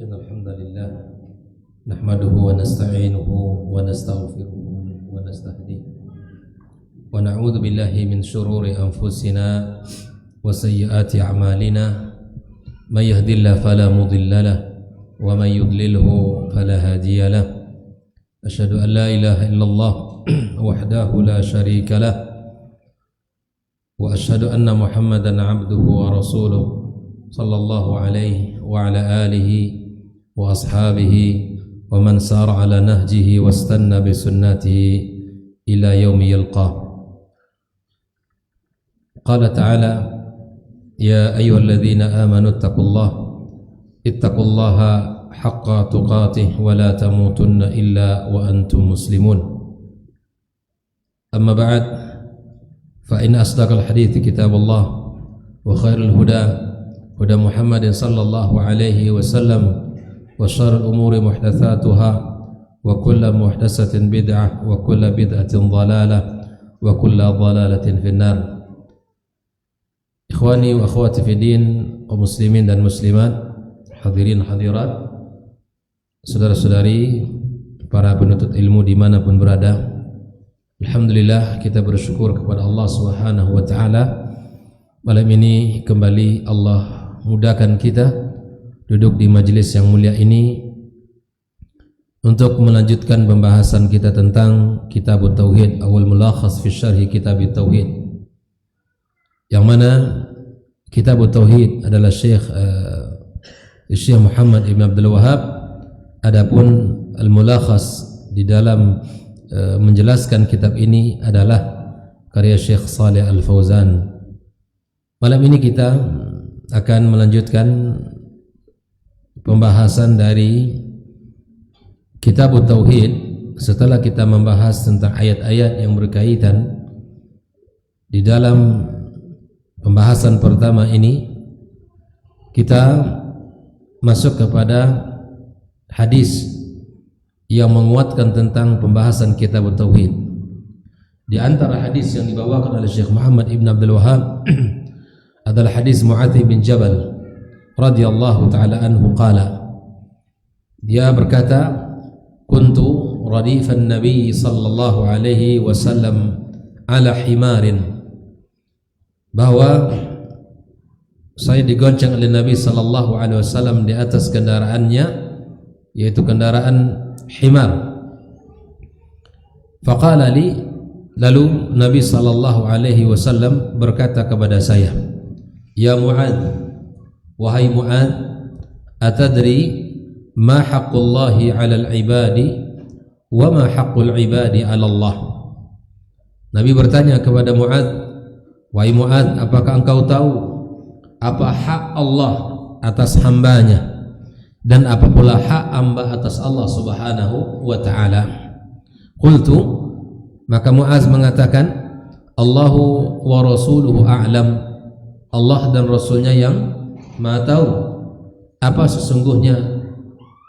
Innal hamdalillah nahmaduhu wa nasta'inuhu wa nastaghfiruhu wa nastahdihi wa na'udzu billahi min shururi anfusina wa sayyiati a'malina may yahdihillahu fala mudilla lahu wa may yudlilhu fala hadiya lahu asyhadu an la ilaha illallah wahdahu la syarika lahu wa asyhadu anna muhammadan 'abduhu wa rasuluhu sallallahu alaihi wa ala alihi wa ashabihi wa man sara ala nahjihi wastanna bi sunnatihi ila yaumi yalqah. Qala ta'ala ya ayyuhalladzina amanu ittaqullaha haqqa tuqatih wa la tamutunna illa wa antum muslimun. Amma ba'd, fa inna asdaqal hadithi kitabullah wa khairul huda Muhammadin sallallahu alaihi wasallam wa syarrul umuri muhdatsatuha wa kullu muhdatsatin bid'ah wa kullu bid'atin dhalalah wa kullu dhalalatin finnar. Ikhwani wa akhwati fi din, kaum muslimin dan muslimat, hadirin hadirat, saudara-saudari, para penuntut ilmu dimanapun berada, alhamdulillah kita bersyukur kepada Allah Subhanahu wa taala. Malam ini kembali Allah mudahkan kita duduk di majelis yang mulia ini untuk melanjutkan pembahasan kita tentang Kitab Tauhid, awal mulakhas fi syarhi Kitab Tauhid, yang mana Kitab Tauhid adalah Syekh Muhammad Ibn Abdul Wahab, adapun al-mulakhas di dalam menjelaskan kitab ini adalah karya Syekh Shalih Al-Fauzan. Malam ini kita akan melanjutkan pembahasan dari Kitab Tauhid setelah kita membahas tentang ayat-ayat yang berkaitan. Di dalam pembahasan pertama ini kita masuk kepada hadis yang menguatkan tentang pembahasan Kitab Tauhid. Di antara hadis yang dibawakan oleh Syekh Muhammad Ibn Abdul Wahab adalah hadis Mu'adz bin Jabal radhiyallahu ta'ala anhu qala, dia berkata, kuntu radifan nabi sallallahu alaihi wasallam ala himarin, bahwa saya digonceng oleh Nabi sallallahu alaihi wasallam di atas kendaraannya, yaitu kendaraan himar. Faqala li, lalu Nabi sallallahu alaihi wasallam berkata kepada saya, ya Mu'adz, wahai Mu'adz, atadri ma haqqullahi 'alal ibadi wa ma haqqul ibadi 'ala Allah. Nabi bertanya kepada Mu'adz, wahai Mu'adz, apakah engkau tahu apa hak Allah atas hambanya dan apa pula hak hamba atas Allah Subhanahu wa ta'ala? Qultu, maka Mu'adz mengatakan, Allahu wa rasuluhu a'lam, Allah dan Rasulnya yang Maha tahu apa sesungguhnya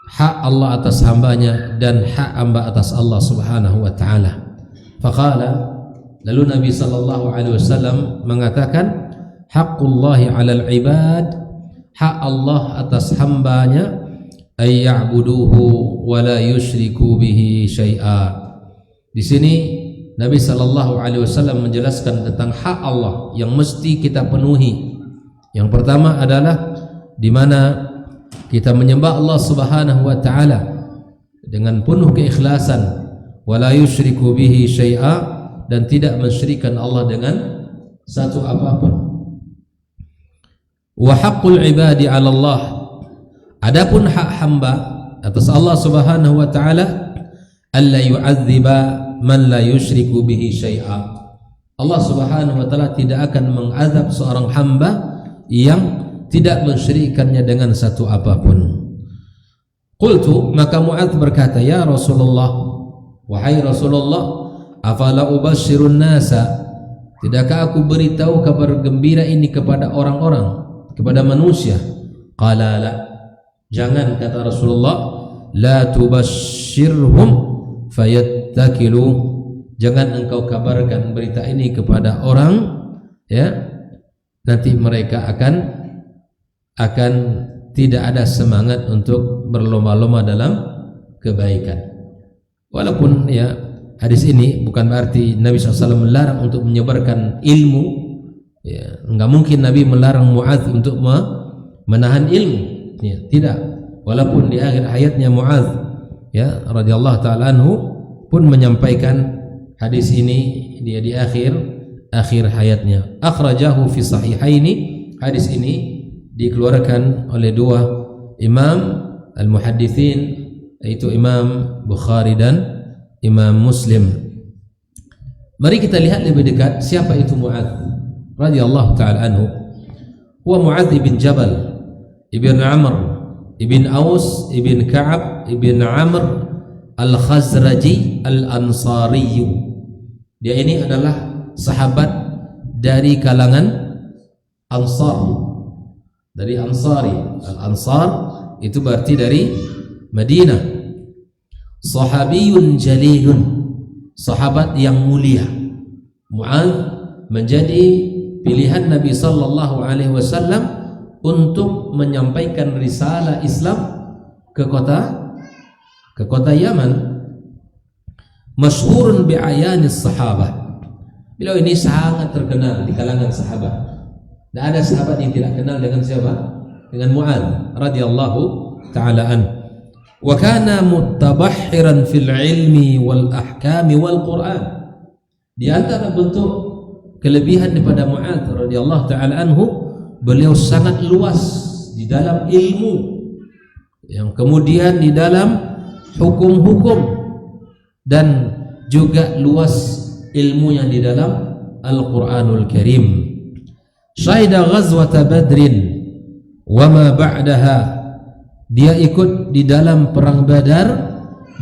hak Allah atas hambanya dan hak hamba atas Allah Subhanahu wa ta'ala. Faqala, lalu Nabi sallallahu alaihi wasallam mengatakan, haqqullahi 'alal ibad, hak Allah atas hambanya, ay ya'buduhu wa la yusyriku bihi syai'a. Di sini Nabi sallallahu alaihi wasallam menjelaskan tentang hak Allah yang mesti kita penuhi. Yang pertama adalah di mana kita menyembah Allah Subhanahu wa taala dengan penuh keikhlasan, wa la yusyriku bihi syai'a, dan tidak mensyirikkan Allah dengan satu apapun. Wa haqqul ibadi 'ala Allah, adapun hak hamba atas Allah Subhanahu wa taala, alla yu'adziba man la yusyriku bihi syai'a. Allah Subhanahu wa taala tidak akan mengazab seorang hamba yang tidak mensyirikkannya dengan satu apapun. Qultu, maka Mu'adz berkata, ya Rasulullah, wahai Rasulullah, afala ubashirun nasa, tidakkah aku beritahu kabar gembira ini kepada orang-orang, kepada manusia? Qala la, jangan, kata Rasulullah, la tubashirhum fayattakilu, jangan engkau kabarkan berita ini kepada orang, ya, nanti mereka akan tidak ada semangat untuk berlomba-lomba dalam kebaikan. Walaupun ya hadis ini bukan berarti Nabi SAW melarang untuk menyebarkan ilmu, ya, enggak mungkin Nabi melarang Mu'adz untuk menahan ilmu, ya, tidak. Walaupun di akhir hayatnya Mu'adz, ya, radhiyallahu taala anhu pun menyampaikan hadis ini dia di akhir hayatnya. Akhrajahu fi sahihaini, hadis ini dikeluarkan oleh dua imam al-muhadditsin, yaitu Imam Bukhari dan Imam Muslim. Mari kita lihat lebih dekat siapa itu Mu'adz radhiyallahu taala anhu. Huwa Mu'adz bin Jabal ibn Amr ibn Aus ibn Ka'ab ibn Amr al-Khazraji al-Ansari. Dia ini adalah sahabat dari kalangan Ansar, dari Ansari. Al-Ansar itu berarti dari Madinah. Sahabiyun jalilun, sahabat yang mulia. Mu'adz menjadi pilihan Nabi sallallahu alaihi wasallam untuk menyampaikan risalah Islam ke kota Yaman. Masyhurun bi'ayanis sahabah. Beliau ini sangat terkenal di kalangan sahabat. Tidak ada sahabat yang tidak kenal dengan siapa? Dengan Mu'adz radhiyallahu taala an. Wa kana mutabahhiran fil ilmi wal ahkami wal Qur'an. Di antara bentuk kelebihan daripada Mu'adz radhiyallahu taala anhu, beliau sangat luas di dalam ilmu, yang kemudian di dalam hukum-hukum, dan juga luas ilmunya di dalam Al-Qur'anul Karim. Syahida ghazwata Badrin wa ma ba'daha, dia ikut di dalam perang Badar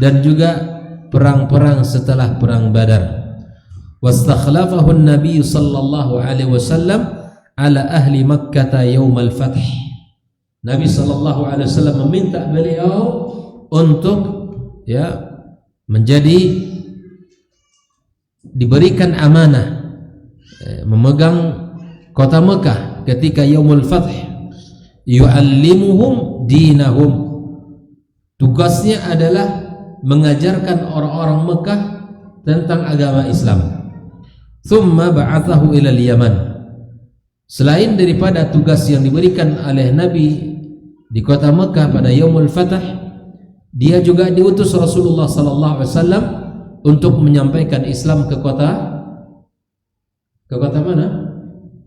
dan juga perang-perang setelah perang Badar. Wastakhlafahu an-nabiy sallallahu alaihi wasallam ala ahli Makkah yaumal fath. Nabi sallallahu alaihi wasallam meminta beliau untuk, ya, menjadi diberikan amanah memegang kota Mekah ketika yaumul fath, yu'allimuhum dinahum. Tugasnya adalah mengajarkan orang-orang Mekah tentang agama Islam. Thumma ba'athahu ila Yaman. Selain daripada tugas yang diberikan oleh Nabi di kota Mekah pada yaumul fath, dia juga diutus Rasulullah sallallahu alaihi wasallam untuk menyampaikan Islam ke kota mana?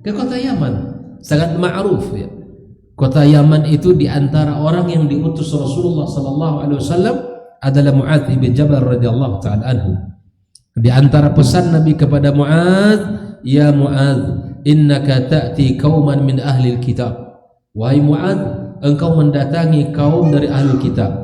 Ke kota Yaman. Sangat ma'ruf, ya. Kota Yaman itu di antara orang yang diutus Rasulullah sallallahu alaihi wasallam adalah Mu'adz bin Jabal radhiyallahu taala anhu. Di antara pesan Nabi kepada Mu'adz, ya Mu'adz, innaka ta'ti qauman min ahli kitab. Wahai Mu'adz, engkau mendatangi kaum dari ahli kitab.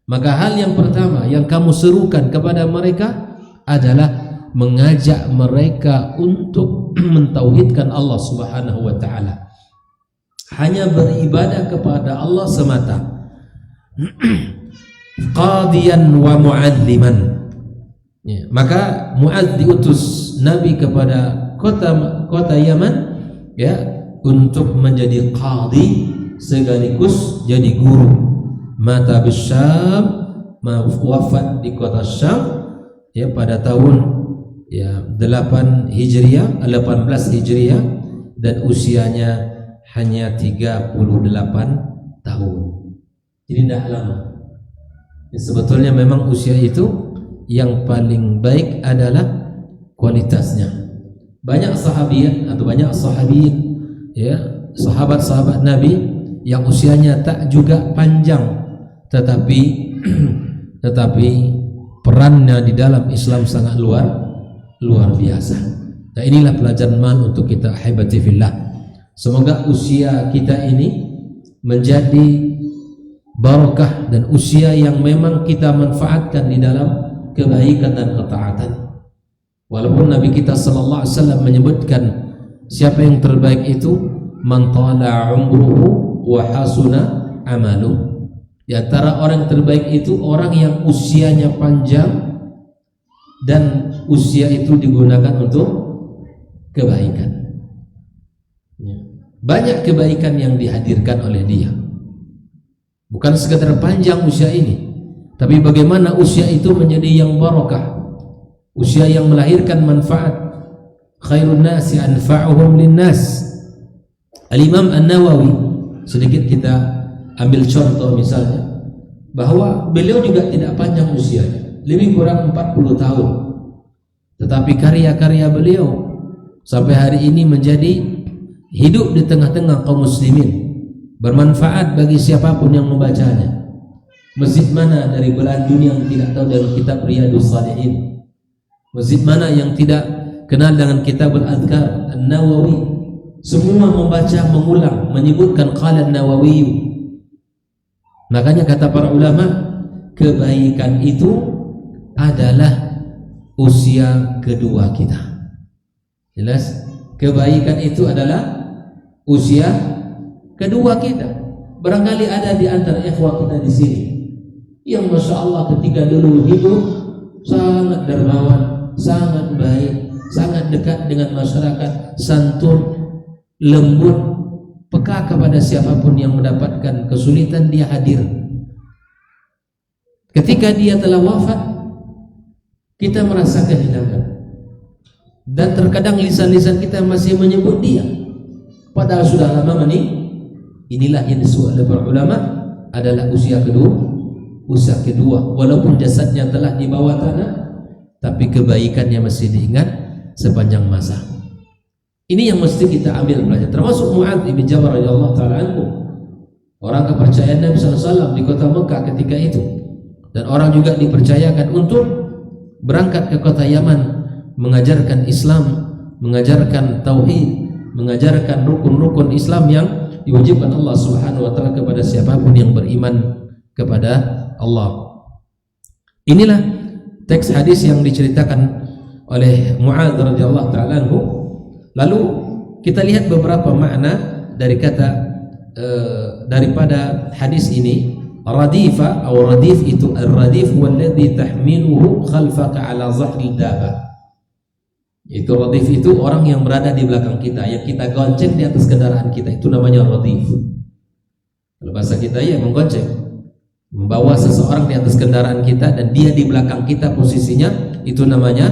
Maka hal yang pertama yang kamu serukan kepada mereka adalah mengajak mereka untuk mentauhidkan Allah Subhanahu wa taala. Hanya beribadah kepada Allah semata. Qadiyan wa mu'alliman. Ya, maka Mu'adz diutus Nabi kepada kota Yaman, ya, untuk menjadi qadi sekaligus jadi guru. Mata bisyam, wafat di kota Syam, ya, pada tahun 18 Hijriah, dan usianya hanya 38 tahun. Jadi tidak lama. Sebetulnya memang usia itu yang paling baik adalah kualitasnya. Banyak sahabiat atau banyak sahabiyin, ya, sahabat-sahabat Nabi yang usianya tak juga panjang, tetapi perannya di dalam Islam sangat luar biasa. Nah, inilah pelajaran mahal untuk kita, ahibati fillah. Semoga usia kita ini menjadi barakah dan usia yang memang kita manfaatkan di dalam kebaikan dan ketaatan. Walaupun Nabi kita sallallahu alaihi wasallam menyebutkan siapa yang terbaik itu man tala umruhu wa hasuna amaluhu. Di antara orang terbaik itu orang yang usianya panjang dan usia itu digunakan untuk kebaikan. Banyak kebaikan yang dihadirkan oleh dia. Bukan sekadar panjang usia ini, tapi bagaimana usia itu menjadi yang barakah, usia yang melahirkan manfaat. Khairun nasi anfa'uhum linnas. Al-Imam An-Nawawi, sedikit kita ambil contoh misalnya, bahwa beliau juga tidak panjang usianya, lebih kurang 40 tahun. Tetapi karya-karya beliau sampai hari ini menjadi hidup di tengah-tengah kaum muslimin, bermanfaat bagi siapapun yang membacanya. Masjid mana dari belahan dunia yang tidak tahu dalam kitab Riyadhus Shalihin? Masjid mana yang tidak kenal dengan kitab Al-Adhkar An-Nawawi? Semua membaca, mengulang, menyebutkan qala An-Nawawi. Makanya kata para ulama, kebaikan itu adalah usia kedua kita. Jelas? Kebaikan itu adalah usia kedua kita. Barangkali ada di antara ikhwah kita di sini yang masya Allah ketika dulu hidup sangat dermawan, sangat baik, sangat dekat dengan masyarakat, santun, lembut, peka kepada siapapun yang mendapatkan kesulitan dia hadir. Ketika dia telah wafat, kita merasa kehilangan. Dan terkadang lisan-lisan kita masih menyebut dia, padahal sudah lama meninggal. Inilah yang disebut oleh para ulama adalah usia kedua. Usia kedua, walaupun jasadnya telah dibawa tanah, tapi kebaikannya masih diingat sepanjang masa. Ini yang mesti kita ambil pelajaran. Termasuk Mu'adz bin Jabal radhiyallahu taala anhu, orang kepercayaan Nabi sallallahu alaihi wasallam di kota Mekah ketika itu, dan orang juga dipercayakan untuk berangkat ke kota Yaman, mengajarkan Islam, mengajarkan tauhid, mengajarkan rukun-rukun Islam yang diwajibkan Allah Subhanahu wa taala kepada siapapun yang beriman kepada Allah. Inilah teks hadis yang diceritakan oleh Mu'adz radhiyallahu taala anhu. Lalu kita lihat beberapa makna dari kata daripada hadis ini. Radifa atau radif itu, ar-radif walladhi tahmiluhu khalfaka ala zahril dabah. Itu radif itu orang yang berada di belakang kita, yang kita gonceng di atas kendaraan kita, itu namanya radif. Kalau bahasa kita ya menggonceng, membawa seseorang di atas kendaraan kita dan dia di belakang kita posisinya, itu namanya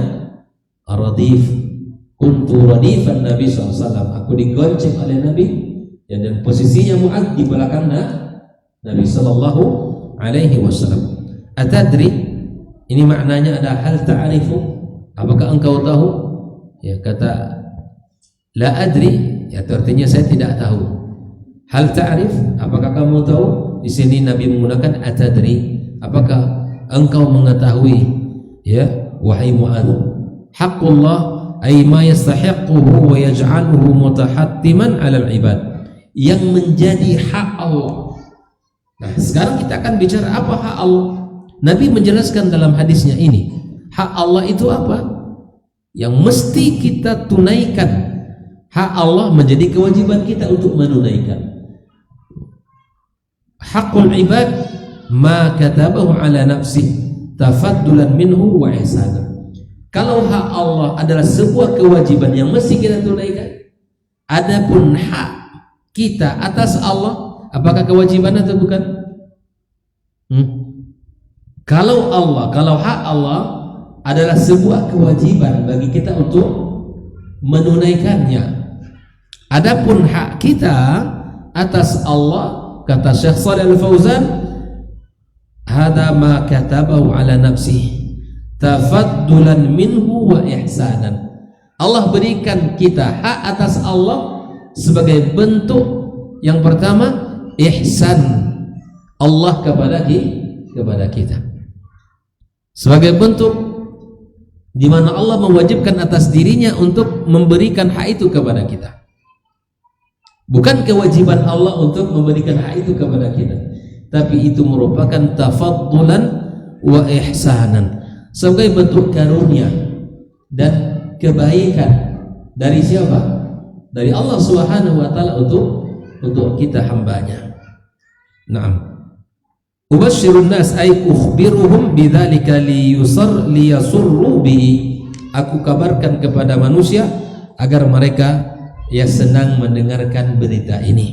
radif. Kuntu radifan Nabi SAW, aku digonceng oleh Nabi, dan posisinya Mu'adz di belakang Nabi Sallallahu Alaihi Wasallam. Atadri, ini maknanya ada hal ta'arifu, apakah engkau tahu? Ya, kata la adri, ya artinya saya tidak tahu. Hal ta'rif, apakah kamu tahu? Di sini Nabi menggunakan atadri, apakah engkau mengetahui? Ya, wahai Mu'adz, haqqullah ay ma yastahiquhu wa yaj'aluhu mutahattiman 'alal ibad, yang menjadi hak Allah. Nah, sekarang kita akan bicara apa hak Allah. Nabi menjelaskan dalam hadisnya ini, hak Allah itu apa? Yang mesti kita tunaikan. Hak Allah menjadi kewajiban kita untuk menunaikan. Haqqul ibad ma katabahu ala nafsih tafaddulan minhu wa ihsanan. Kalau hak Allah adalah sebuah kewajiban yang mesti kita tunaikan, adapun hak kita atas Allah, apakah kewajiban atau bukan? Kalau hak Allah adalah sebuah kewajiban bagi kita untuk menunaikannya. Adapun hak kita atas Allah, kata Syekh Shalih Al-Fauzan, hada ma katabahu ala nafsihi tafaddulan minhu wa ihsanan. Allah berikan kita hak atas Allah sebagai bentuk yang pertama, ihsan Allah kepada kita, sebagai bentuk di mana Allah mewajibkan atas dirinya untuk memberikan hak itu kepada kita. Bukan kewajiban Allah untuk memberikan hak itu kepada kita, tapi itu merupakan tafaddulan wa ihsanan, sebagai bentuk karunia dan kebaikan dari siapa? Dari Allah Subhanahu wa taala untuk kita hambanya. Naam. Ubashshirun nas ay ukhbiruhum bidzalika liyasurru bi. Aku kabarkan kepada manusia agar mereka ya senang mendengarkan berita ini.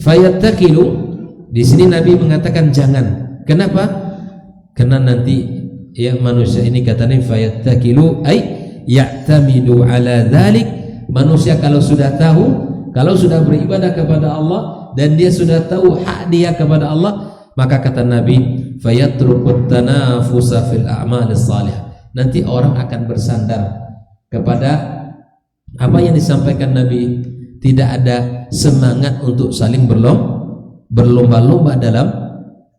Fayattakilu, di sini Nabi mengatakan jangan. Kenapa? Karena nanti ya manusia ini katanya fayattakilu ay ya'tamidu ala dzalik. Manusia kalau sudah tahu, kalau sudah beribadah kepada Allah dan dia sudah tahu hak dia kepada Allah, maka kata Nabi fayatrukut tanafusa fil a'malis salihah. Nanti orang akan bersandar kepada apa yang disampaikan Nabi, tidak ada semangat untuk saling berlomba-lomba dalam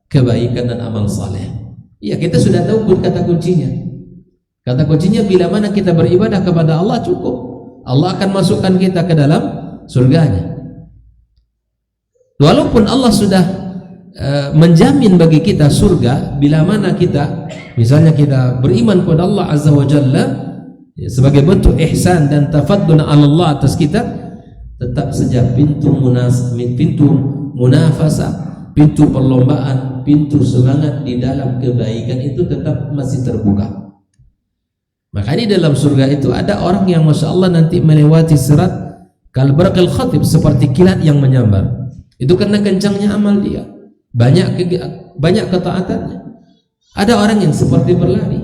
kebaikan dan amal saleh. Ya, kita sudah tahu kata kuncinya. Kata kuncinya bila mana kita beribadah kepada Allah cukup. Allah akan masukkan kita ke dalam surganya. Walaupun Allah sudah menjamin bagi kita surga bila mana kita misalnya kita beriman kepada Allah Azza wa Jalla ya, sebagai bentuk ihsan dan tafaddun ala Allah atas kita, tetap saja pintu munafasa, pintu perlombaan, pintu semangat di dalam kebaikan itu tetap masih terbuka. Makanya di dalam surga itu ada orang yang Masya Allah nanti melewati sirat kalbarqil khatib, seperti kilat yang menyambar. Itu karena kencangnya amal dia, banyak ketaatannya. Ada orang yang seperti berlari,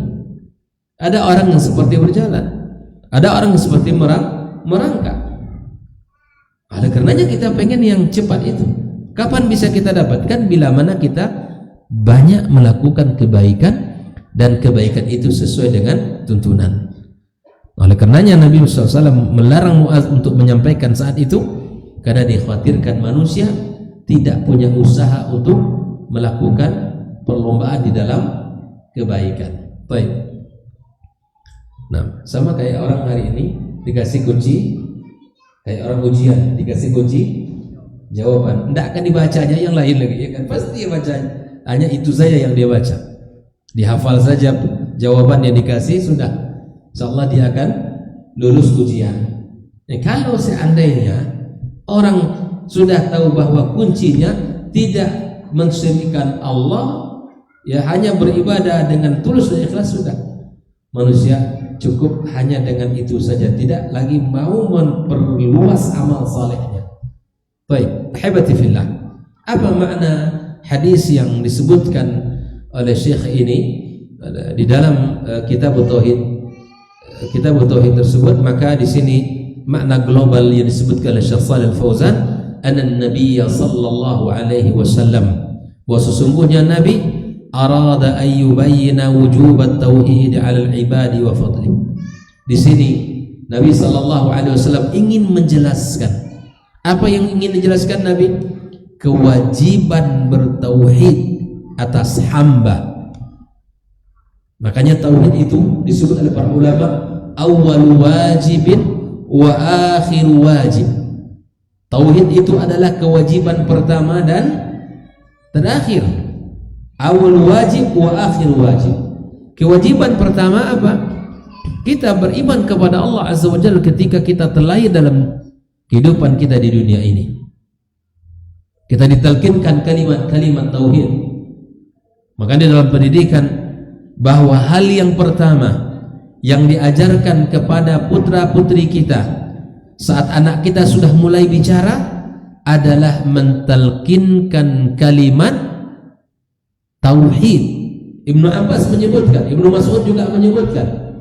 ada orang yang seperti berjalan, ada orang yang seperti merangkak. Oleh karenanya kita pengen yang cepat itu. Kapan bisa kita dapatkan? Bila mana kita banyak melakukan kebaikan dan kebaikan itu sesuai dengan tuntunan. Oleh karenanya Nabi SAW melarang Muaz untuk menyampaikan saat itu, karena dikhawatirkan manusia tidak punya usaha untuk melakukan perlombaan di dalam kebaikan. Baik. Nah, sama kayak orang hari ini dikasih kunci, kayak orang ujian dikasih kunci jawaban, tidak akan dibacanya yang lain lagi, ya kan? Pasti dia baca, hanya itu saja yang dia baca. Dihafal saja jawaban yang dikasih, sudah insyaallah dia akan lulus ujian. Kalau seandainya orang sudah tahu bahwa kuncinya tidak mensyirikkan Allah, ya hanya beribadah dengan tulus dan ikhlas, sudah manusia cukup hanya dengan itu saja, tidak lagi mau memperluas amal salehnya. Baik, ahibati fillah, apa makna hadis yang disebutkan oleh Syekh ini di dalam kitab Tauhid tersebut? Maka di sini makna global yang disebutkan oleh Syekh Shalih Al-Fauzan, anna an-nabiy sallallahu alaihi wasallam, wa sesungguhnya Nabi arada an yubayyana wujub at-tauhid 'ala al-ibadi wa fadli. Di sini Nabi sallallahu alaihi wasallam ingin menjelaskan, apa yang ingin dijelaskan Nabi? Kewajiban bertauhid atas hamba. Makanya tauhid itu disebut oleh para ulama awwal wajibin wa akhir wajib. Tauhid itu adalah kewajiban pertama dan terakhir. Awal wajib wa akhir wajib. Kewajiban pertama apa? Kita beriman kepada Allah Azza wa Jalla ketika kita terlahir dalam kehidupan kita di dunia ini. Kita ditalkinkan kalimat tauhid. Maka di dalam pendidikan bahwa hal yang pertama yang diajarkan kepada putra-putri kita saat anak kita sudah mulai bicara adalah mentalkinkan kalimat tauhid. Ibnu Abbas menyebutkan, Ibnu Mas'ud juga menyebutkan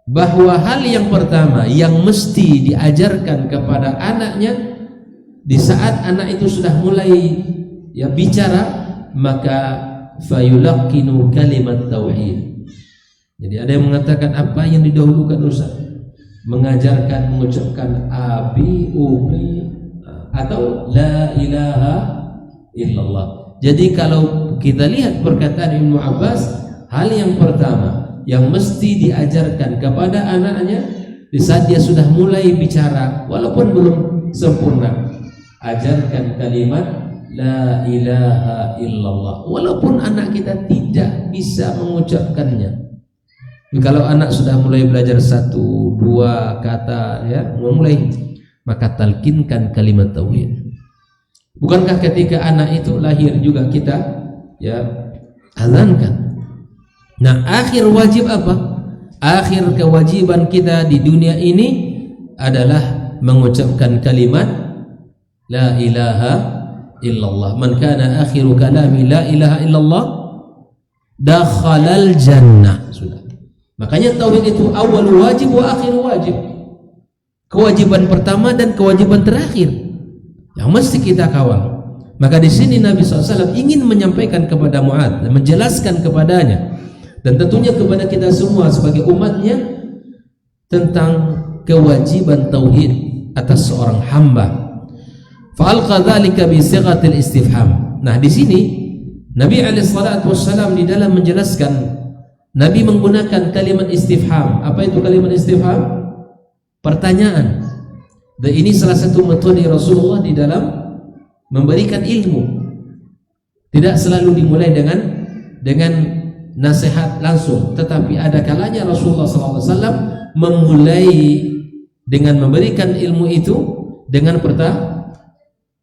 bahwa hal yang pertama yang mesti diajarkan kepada anaknya di saat anak itu sudah mulai ya bicara, maka fayulaqqinu kalimat tauhid. Jadi ada yang mengatakan apa yang didahulukan Ustaz? Mengajarkan mengucapkan abi umi atau la ilaha illallah. Jadi kalau kita lihat perkataan Ibnu Abbas, hal yang pertama yang mesti diajarkan kepada anaknya di saat dia sudah mulai bicara walaupun belum sempurna, ajarkan kalimat la ilaha illallah, walaupun anak kita tidak bisa mengucapkannya. Kalau anak sudah mulai belajar 1, 2 kata, ya, mulai, maka talkinkan kalimat tauhid. Bukankah ketika anak itu lahir juga kita, ya, azankan? Nah, akhir wajib apa? Akhir kewajiban kita di dunia ini adalah mengucapkan kalimat la ilaha illallah. Man kana akhiru kalami la ilaha illallah dakhalal jannah. Sudah. Makanya tauhid itu awal wajib wa akhir wajib. Kewajiban pertama dan kewajiban terakhir yang mesti kita kawal. Maka di sini Nabi SAW ingin menyampaikan kepada Mu'adz, menjelaskan kepadanya dan tentunya kepada kita semua sebagai umatnya tentang kewajiban tauhid atas seorang hamba. Fa'alqa dzalika bi sighatil istifham. Nah, di sini Nabi alaihi salatu wassalam di dalam menjelaskan, Nabi menggunakan kalimat istifham. Apa itu kalimat istifham? Pertanyaan. Dan ini salah satu metode Rasulullah di dalam memberikan ilmu. Tidak selalu dimulai dengan nasihat langsung, tetapi ada kalanya Rasulullah SAW memulai dengan memberikan ilmu itu dengan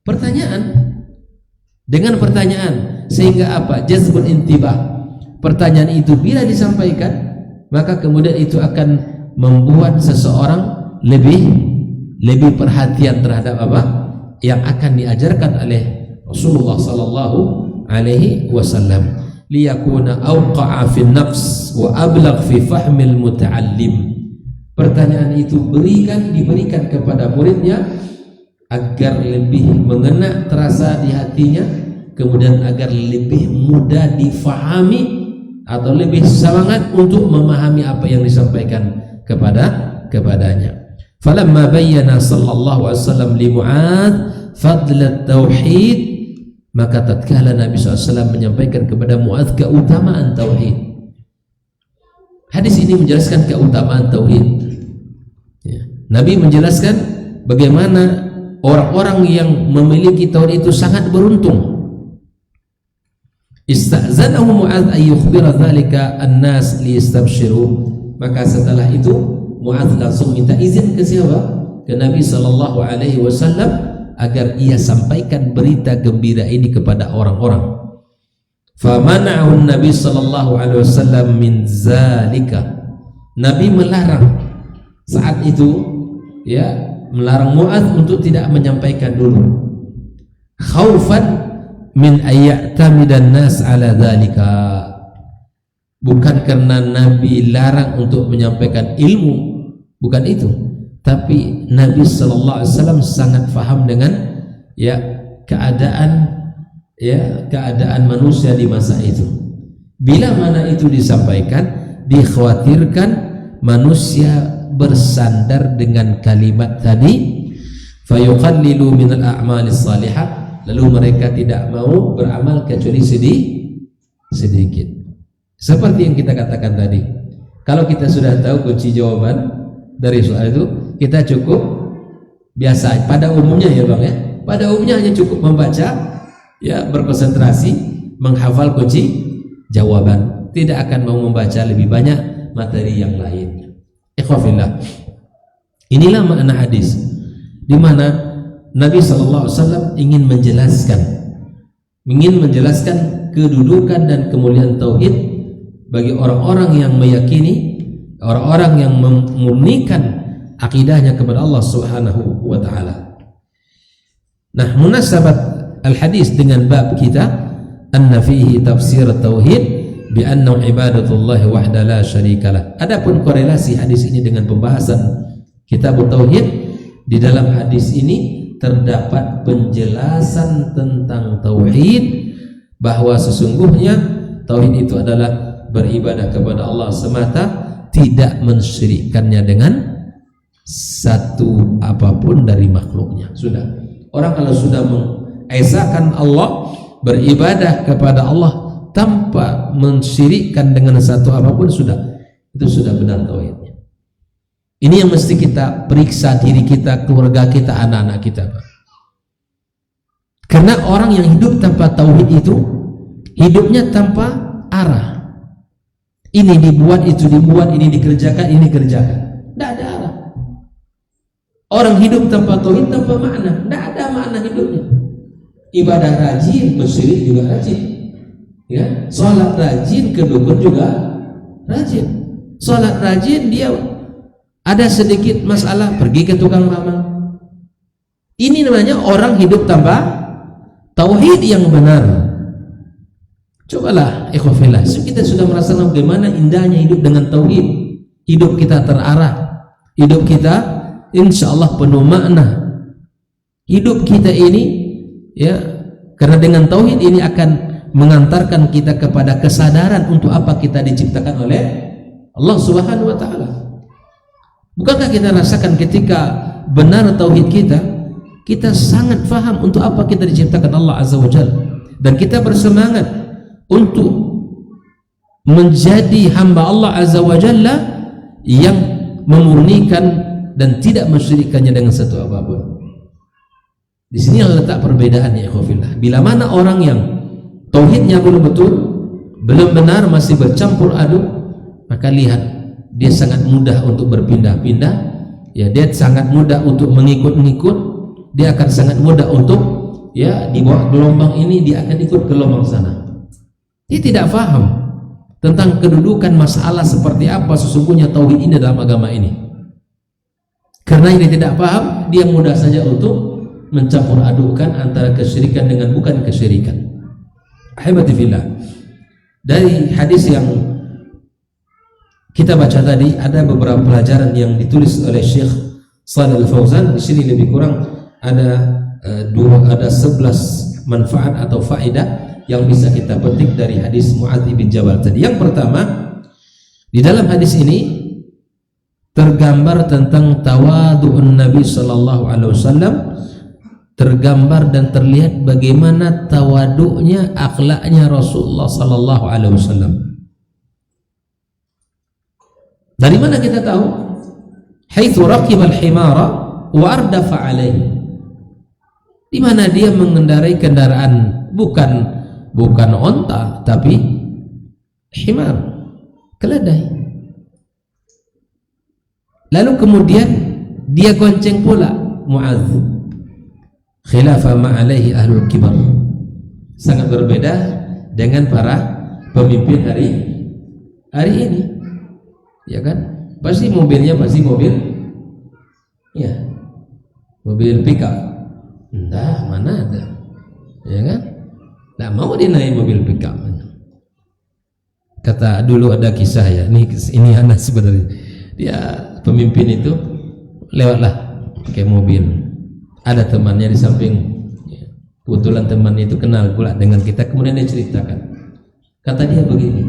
pertanyaan. Dengan pertanyaan, sehingga apa? Jazbul intibah. Pertanyaan itu bila disampaikan, maka kemudian itu akan membuat seseorang lebih perhatian terhadap apa yang akan diajarkan oleh Rasulullah sallallahu alaihi wasallam, liyakuna awqa'a fi nafs wa ablagh fi fahmil muta'allim. Pertanyaan itu diberikan kepada muridnya agar lebih mengena terasa di hatinya, kemudian agar lebih mudah difahami atau lebih semangat untuk memahami apa yang disampaikan kepadanya. Falamma bayyana sallallahu alaihi wasallam li Mu'adz fadl tauhid, maka tatkala Nabi SAW menyampaikan kepada Mu'adz keutamaan tauhid. Hadis ini menjelaskan keutamaan tauhid. Ya. Nabi menjelaskan bagaimana orang-orang yang memiliki tauhid itu sangat beruntung. Ista'zanahu Mu'adz ay yukhbira dzalika an-nas liyastabshiru. Maka setelah itu Mu'adz langsung minta izin ke siapa? Ke Nabi sallallahu alaihi wasallam agar ia sampaikan berita gembira ini kepada orang-orang. Famana'ahu Nabi sallallahu alaihi wasallam min zalika. Nabi melarang saat itu, ya, melarang Mu'adz untuk tidak menyampaikan dulu. Khaufan min ayya'tamidan nas ala dzalika. Bukan karena Nabi larang untuk menyampaikan ilmu, bukan itu, tapi Nabi sallallahu alaihi wasallam sangat faham dengan keadaan manusia di masa itu. Bila mana itu disampaikan, dikhawatirkan manusia bersandar dengan kalimat tadi, fayuqallilu minal a'malis salihah, lalu mereka tidak mau beramal kecuali sedikit. Seperti yang kita katakan tadi, kalau kita sudah tahu kunci jawaban dari soal itu, kita cukup biasa pada umumnya, ya Bang, ya. Pada umumnya hanya cukup membaca, ya, berkonsentrasi menghafal kunci jawaban, tidak akan mau membaca lebih banyak materi yang lain. Ikhwafillah, inilah makna hadis di mana Nabi SAW ingin menjelaskan kedudukan dan kemuliaan tauhid bagi orang-orang yang meyakini, orang-orang yang memurnikan akidahnya kepada Allah Subhanahu wa taala. Nah, munasabat al-hadis dengan bab kita, anna fihi tafsir tauhid bi anna ibadatullah wahda la syarikalah. Adapun korelasi hadis ini dengan pembahasan kitab tauhid, di dalam hadis ini terdapat penjelasan tentang tauhid, bahwa sesungguhnya tauhid itu adalah beribadah kepada Allah semata, tidak mensyirikkannya dengan satu apapun dari makhluknya. Sudah, orang kalau sudah mengesahkan Allah, beribadah kepada Allah tanpa mensyirikkan dengan satu apapun, sudah, itu sudah benar tauhidnya. Ini yang mesti kita periksa diri kita, keluarga kita, anak-anak kita, Pak. Karena Karena orang yang hidup tanpa tauhid itu hidupnya tanpa arah. Ini dibuat, itu dibuat, ini dikerjakan, ini dikerjakan. Tidak ada arah. Orang hidup tanpa tauhid tanpa makna, tidak ada makna hidupnya. Ibadah rajin, musyrik juga rajin. Ya, sholat rajin, ke dukun juga rajin. Sholat rajin, dia ada sedikit masalah pergi ke tukang ramal. Ini namanya orang hidup tanpa tauhid yang benar. Cobalah ikhwafillah, kita sudah merasakan bagaimana indahnya hidup dengan tauhid. Hidup kita terarah, hidup kita insya Allah penuh makna. Hidup kita ini ya, karena dengan tauhid ini akan mengantarkan kita kepada kesadaran untuk apa kita diciptakan oleh Allah Subhanahu wa taala. Bukankah kita rasakan ketika benar tauhid kita sangat faham untuk apa kita diciptakan Allah Azza wa Jalla, dan kita bersemangat untuk menjadi hamba Allah Azza wa Jalla yang memurnikan dan tidak mensyirikkannya dengan satu apapun. Di sini letak perbedaan ya ikhwafillah. Bila mana orang yang tauhidnya belum betul, belum benar, masih bercampur aduk, maka lihat dia sangat mudah untuk berpindah-pindah, ya, dia sangat mudah untuk mengikut-ngikut. Dia akan sangat mudah untuk ya dibawa gelombang ini, dia akan ikut gelombang sana. Dia tidak paham tentang kedudukan masalah seperti apa sesungguhnya tauhid ini dalam agama ini. Karena ini tidak paham, dia mudah saja untuk mencampur adukkan antara kesyirikan dengan bukan kesyirikan. Ahibati fillah, dari hadis yang kita baca tadi ada beberapa pelajaran yang ditulis oleh Syekh Shalih Al-Fauzan. Di sini lebih kurang ada 11 manfaat atau faedah yang bisa kita petik dari hadis Mu'adz bin Jabal tadi. Yang pertama, di dalam hadis ini tergambar tentang tawadhu'un Nabi sallallahu alaihi wasallam, tergambar dan terlihat bagaimana tawaduknya, akhlaknya Rasulullah sallallahu alaihi wasallam. Dari mana kita tahu? Haitsu raqibal himara wa ardafa alaihi. Di mana dia mengendarai kendaraan bukan onta tapi himar, keledai. Lalu kemudian dia gonceng pula Mu'adz. Khilafah ma'alaihi ahlul kibar. Sangat berbeda dengan para pemimpin hari ini. Ya kan? Pasti mobilnya mobil ya, mobil pickup. Entah mana ada, ya kan? Tak mau dia naik mobil pickup. Kata dulu ada kisah ya, ini anak sebenarnya. Dia pemimpin itu lewatlah pakai mobil. Ada temannya di samping. Kebetulan temannya itu kenal pula dengan kita. Kemudian dia ceritakan. Kata dia begini.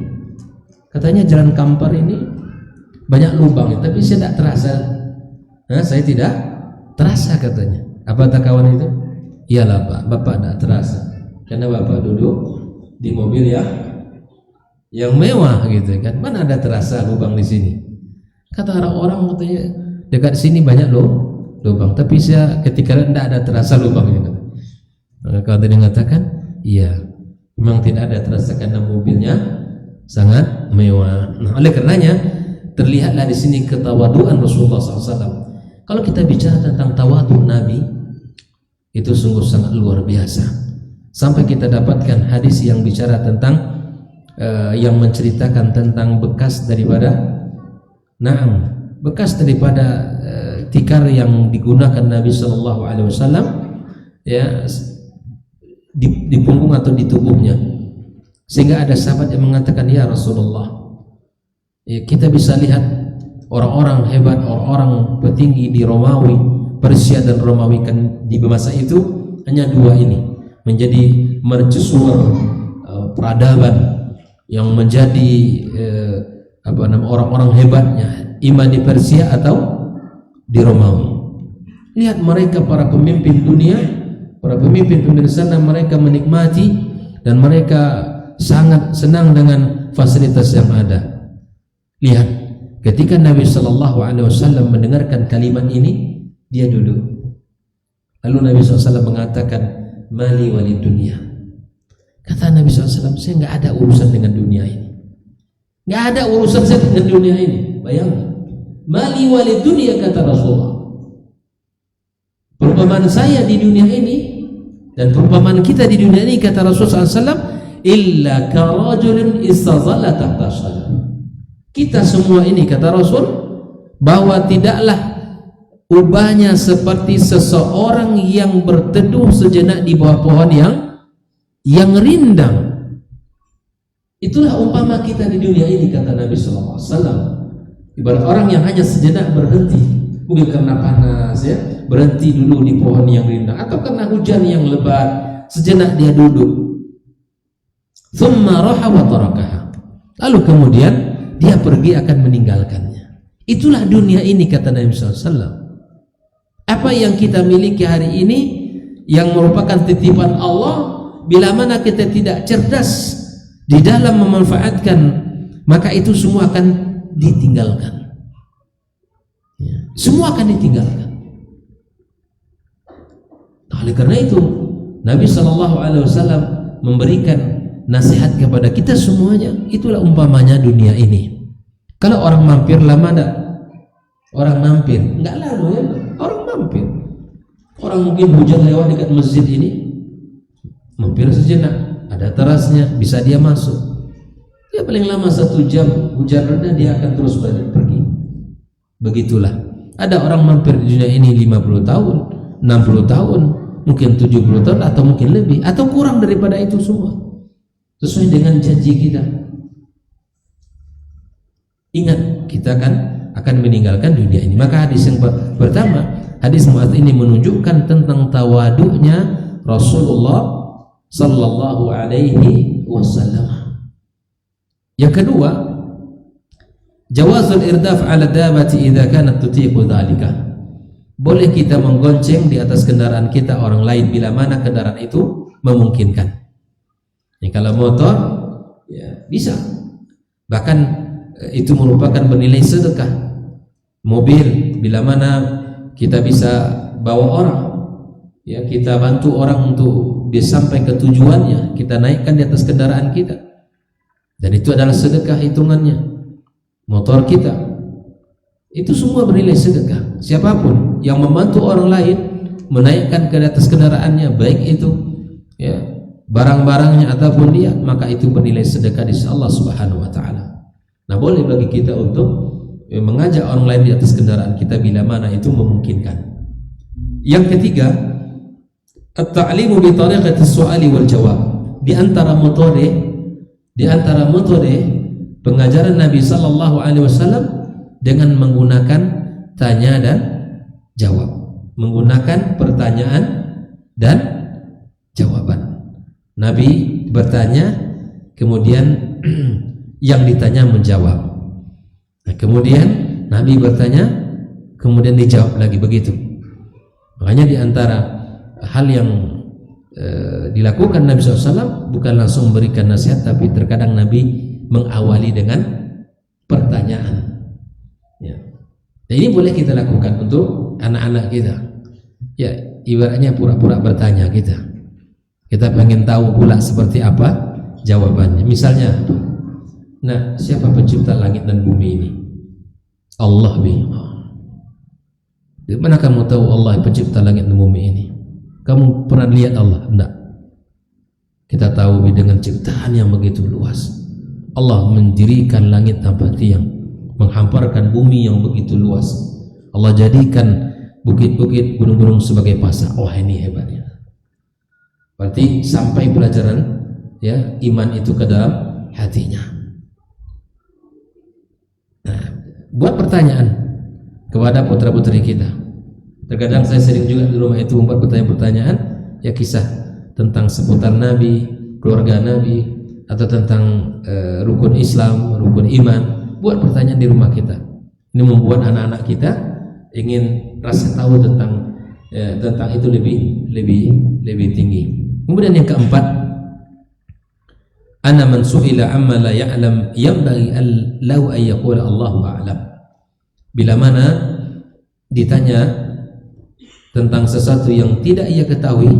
Katanya jalan Kampar ini banyak lubang, tapi saya tidak terasa. Saya tidak terasa katanya. Apa kata kawan itu? Iyalah Pak, Bapak tidak terasa karena Bapak duduk di mobil yang mewah gitu kan. Mana ada terasa lubang di sini? Kata orang katanya dekat sini banyak lubang, tapi saya ketika tidak ada terasa lubangnya. Kalau tadi mengatakan, iya, memang tidak ada terasa karena mobilnya sangat mewah. Nah, oleh karenanya terlihatlah di sini ketawaduan Rasulullah SAW. Kalau kita bicara tentang tawadu Nabi, itu sungguh sangat luar biasa. Sampai kita dapatkan hadis yang bicara tentang yang menceritakan tentang bekas daripada tikar yang digunakan Nabi Shallallahu Alaihi Wasallam ya di punggung atau di tubuhnya, sehingga ada sahabat yang mengatakan, ya Rasulullah, ya, kita bisa lihat orang-orang hebat, orang-orang petinggi di Romawi, Persia dan Romawi kan di masa itu hanya dua ini menjadi mercusuar peradaban yang menjadi orang-orang hebatnya, iman di Persia atau di Romawi. Lihat mereka para pemimpin dunia, para pemimpin sana, mereka menikmati dan mereka sangat senang dengan fasilitas yang ada. Lihat, ketika Nabi Shallallahu Alaihi Wasallam mendengarkan kalimat ini, dia duduk. Lalu Nabi SAW mengatakan, mali walid dunia. Kata Nabi SAW, saya nggak ada urusan dengan dunia ini. Nggak ada urusan saya dengan dunia ini. Bayangkan, mali walid dunia, kata Rasulullah. Perumpamaan saya di dunia ini dan perumpamaan kita di dunia ini, kata Rasulullah SAW, illa karajulin istazalla tahta syajar. Kita semua ini, kata Rasul, bahwa tidaklah ubahnya seperti seseorang yang berteduh sejenak di bawah pohon yang rindang. Itulah umpama kita di dunia ini, kata Nabi SAW. Ibarat orang yang hanya sejenak berhenti, mungkin karena panas, ya, berhenti dulu di pohon yang rindang, atau karena hujan yang lebat, sejenak dia duduk. Thumma raha wa tarakaha. Lalu kemudian dia pergi akan meninggalkannya. Itulah dunia ini, kata Nabi SAW. Apa yang kita miliki hari ini yang merupakan titipan Allah, bila mana kita tidak cerdas di dalam memanfaatkan, maka itu semua akan ditinggalkan. Ya, semua akan ditinggalkan. Oleh karena itu Nabi SAW memberikan nasihat kepada kita semuanya. Itulah umpamanya dunia ini. Kalau orang mampir, lama enggak? Orang mampir enggak lama, ya? Orang mampir. Orang mungkin hujan lewat dekat masjid ini, mampir sejenak, ada terasnya, bisa dia masuk. Dia paling lama 1 jam, hujan reda dia akan terus balik pergi. Begitulah. Ada orang mampir di dunia ini 50 tahun, 60 tahun, mungkin 70 tahun, atau mungkin lebih, atau kurang daripada itu semua, sesuai dengan janji kita. Ingat, kita akan meninggalkan dunia ini. Maka hadis yang pertama, hadis Mu'adz ini menunjukkan tentang tawaduknya Rasulullah sallallahu alaihi wasallam. Yang kedua, jawazul irdaf ala dabati idza kanat tutiqu dzalika. Boleh kita menggonceng di atas kendaraan kita orang lain bila mana kendaraan itu memungkinkan. Ya, kalau motor, ya bisa. Bahkan itu merupakan bernilai sedekah. Mobil, bila mana kita bisa bawa orang, ya, kita bantu orang untuk dia sampai ke tujuannya, kita naikkan di atas kendaraan kita, dan itu adalah sedekah hitungannya. Motor kita itu semua bernilai sedekah. Siapapun yang membantu orang lain menaikkan ke atas kendaraannya, baik itu, ya, barang-barangnya ataupun dia, maka itu bernilai sedekah di sisi Allah Subhanahu wa taala. Nah, boleh bagi kita untuk mengajak orang lain di atas kendaraan kita bila mana itu memungkinkan. Yang ketiga, at-ta'limu bi tariqati as-su'ali wal jawab. Di antara metode pengajaran Nabi sallallahu alaihi wasallam dengan menggunakan tanya dan jawab, menggunakan pertanyaan dan jawaban. Nabi bertanya, kemudian yang ditanya menjawab. Nah, kemudian Nabi bertanya, kemudian dijawab lagi, begitu. Makanya di antara hal yang dilakukan Nabi SAW bukan langsung memberikan nasihat, tapi terkadang Nabi mengawali dengan pertanyaan. Ya. Dan ini boleh kita lakukan untuk anak-anak kita. Ya, ibaratnya pura-pura bertanya kita. Kita pengen tahu pula seperti apa jawabannya. Misalnya, nah, siapa pencipta langit dan bumi ini? Allah bi. Di mana kamu tahu Allah pencipta langit dan bumi ini? Kamu pernah lihat Allah? Enggak. Kita tahu dengan ciptaan yang begitu luas. Allah mendirikan langit tanpa tiang, menghamparkan bumi yang begitu luas. Allah jadikan bukit-bukit, gunung-gunung sebagai pasar. Oh, ini hebatnya. Berarti sampai pelajaran, ya, iman itu ke dalam hatinya. Nah, buat pertanyaan kepada putra-putri kita. Terkadang saya sering juga di rumah itu membuat pertanyaan-pertanyaan, ya, kisah tentang seputar Nabi, keluarga Nabi, atau tentang rukun Islam, rukun iman. Buat pertanyaan di rumah kita. Ini membuat anak-anak kita ingin rasa tahu tentang itu lebih tinggi. Kemudian yang keempat, ana man su'ila amma la ya'lam yanbaghi law ay yaqula Allahu a'lam. Bila mana ditanya tentang sesuatu yang tidak ia ketahui,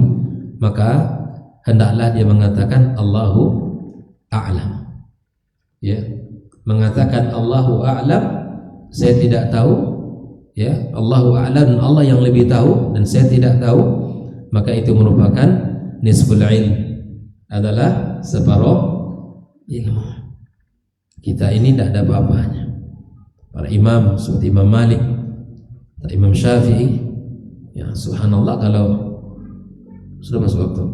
maka hendaklah dia mengatakan Allahu a'lam. Ya, mengatakan Allahu a'lam, saya tidak tahu, ya, Allahu a'lam, Allah yang lebih tahu dan saya tidak tahu, maka itu merupakan nisful ilm, adalah separuh ilmu. Kita ini tidak ada apa-apanya. Para imam seperti Imam Malik, Imam Syafi'i, ya subhanallah, kalau sudah masuk waktu,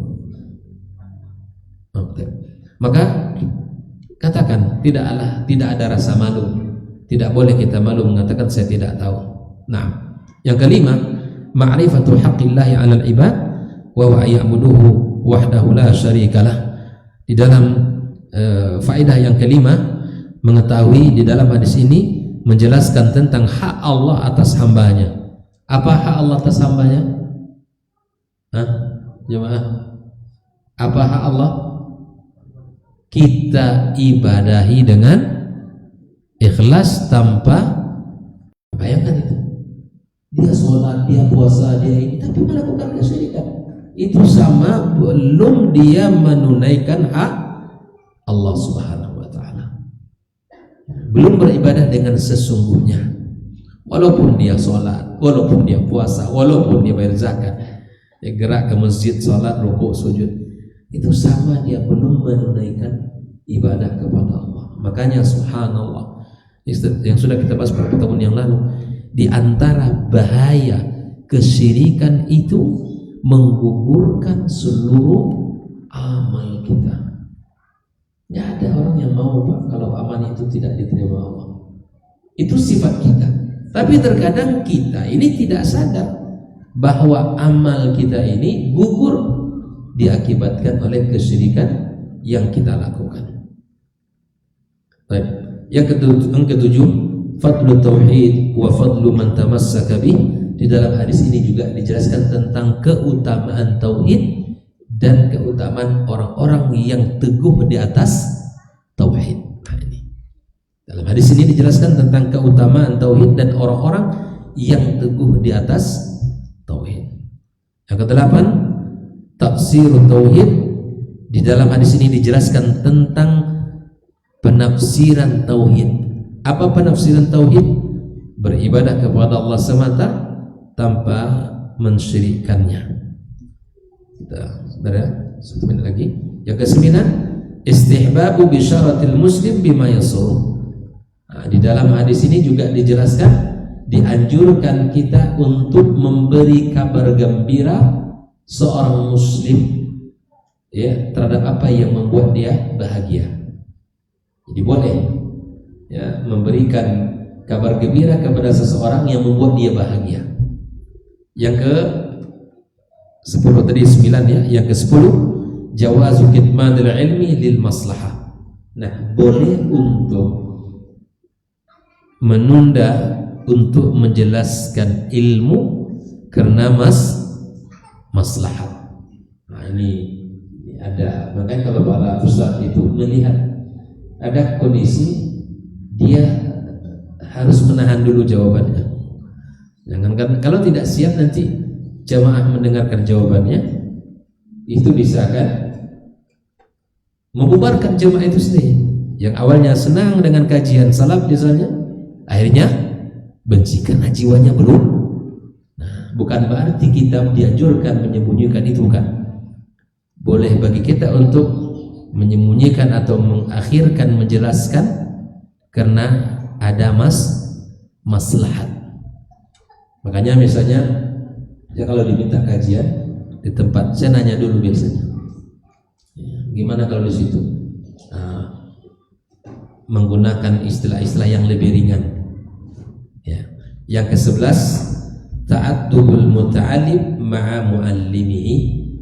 maka katakan tidak ada rasa malu, tidak boleh kita malu mengatakan saya tidak tahu. Nah, yang kelima, ma'rifatu haqqillahi 'alal ibad wa huwa ya'buduhu wahdahu la syarikalah. Di dalam faedah yang kelima, mengetahui di dalam hadis ini menjelaskan tentang hak Allah atas hambanya. Apa hak Allah atas hambanya? Jemaah, apa hak Allah? Kita ibadahi dengan ikhlas tanpa, bayangkan itu, dia sholat, dia puasa, dia ini, tapi melakukan kesyirikan. Itu sama belum dia menunaikan hak Allah Subhanahu wa ta'ala, belum beribadah dengan sesungguhnya. Walaupun dia sholat, walaupun dia puasa, walaupun dia bayar zakat, dia gerak ke masjid, sholat, rukuk, sujud, itu sama dia belum menunaikan ibadah kepada Allah. Makanya subhanallah, yang sudah kita bahas beberapa tahun yang lalu, di antara bahaya kesyirikan itu menggugurkan seluruh amal kita. Tidak ada orang yang mau, Pak, kalau amal itu tidak diterima Allah. Itu sifat kita. Tapi terkadang kita ini tidak sadar bahwa amal kita ini gugur diakibatkan oleh kesyirikan yang kita lakukan. Baik. Yang ketujuh, fadlu tauhid wa fadlu man tamassaka bih. Di dalam hadis ini juga dijelaskan tentang keutamaan tauhid dan keutamaan orang-orang yang teguh di atas tauhid. Nah, ini. Dalam hadis ini dijelaskan tentang keutamaan tauhid dan orang-orang yang teguh di atas tauhid. Yang kedelapan, tafsirut tauhid. Di dalam hadis ini dijelaskan tentang penafsiran tauhid. Apa penafsiran tauhid? Beribadah kepada Allah semata tanpa mensyirikkannya. Kita saudara, 1 menit lagi. Yang kesembilan, istihbabu bisyaratil muslim bima yasuruh. Nah, di dalam hadis ini juga dijelaskan dianjurkan kita untuk memberi kabar gembira seorang muslim, ya, terhadap apa yang membuat dia bahagia. Jadi boleh, ya, memberikan kabar gembira kepada seseorang yang membuat dia bahagia. Yang ke 10 tadi 9, ya. Yang ke 10, jawazu kitmanil ilmi lil maslahah. Nah, boleh untuk menunda untuk menjelaskan ilmu karena maslahat. Nah, ini ada, makanya kalau para ustaz itu melihat ada kondisi dia harus menahan dulu jawabannya. Jangan, kalau tidak siap nanti jamaah mendengarkan jawabannya, itu bisa kan membubarkan jamaah itu sendiri. Yang awalnya senang dengan kajian salaf misalnya, akhirnya benci karena jiwanya belum. Nah, bukan berarti kita dianjurkan menyembunyikan itu, bukan. Boleh bagi kita untuk menyembunyikan atau mengakhirkan menjelaskan karena ada maslahat. Makanya misalnya, ya, kalau diminta kajian di tempat, saya nanya dulu biasanya, gimana kalau di situ menggunakan istilah-istilah yang lebih ringan, ya. Yang ke-11, ta'addubul muta'allim ma'a muallimihi.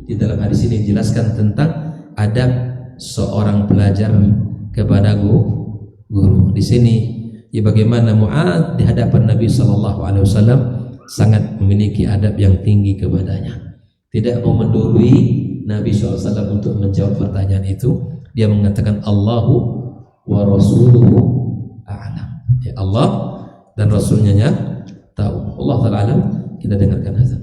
Di dalam hadis ini dijelaskan tentang adab seorang pelajar kepada guru. Di sini, ya, bagaimana Mu'adz di hadapan Nabi sallallahu alaihi wasallam sangat memiliki adab yang tinggi kepadanya. Tidak mau mendului Nabi SAW untuk menjawab pertanyaan itu. Dia mengatakan Allahu wa rasuluhu a'lam. Ya, Allah dan Rasulnya tahu. Allah ta'ala alam. Kita dengarkan azan.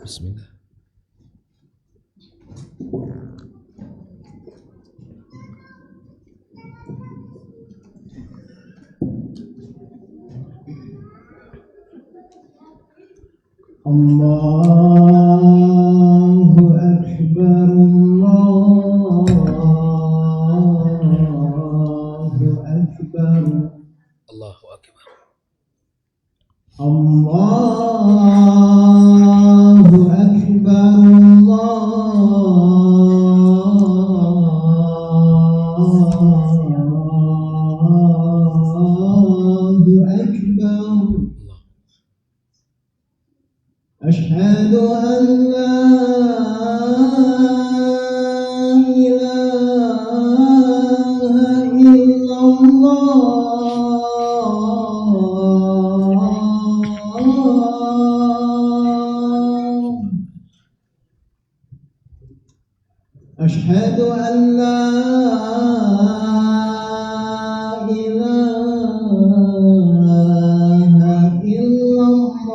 Bismillah. Allahu Akbar, Allahu Akbar, Allahu Akbar. Allahu Akbar, Allahu Akbar. أشهد أن لا إله إلا الله. أشهد أن لا إله إلا الله.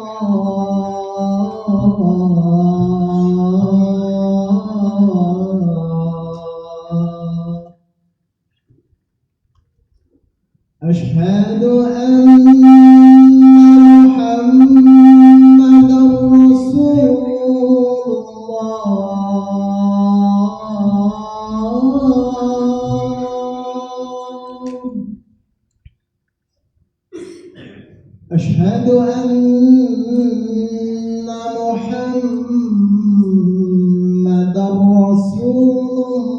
أشهد أن محمدا رسول الله. أشهد أن محمدا رسول الله.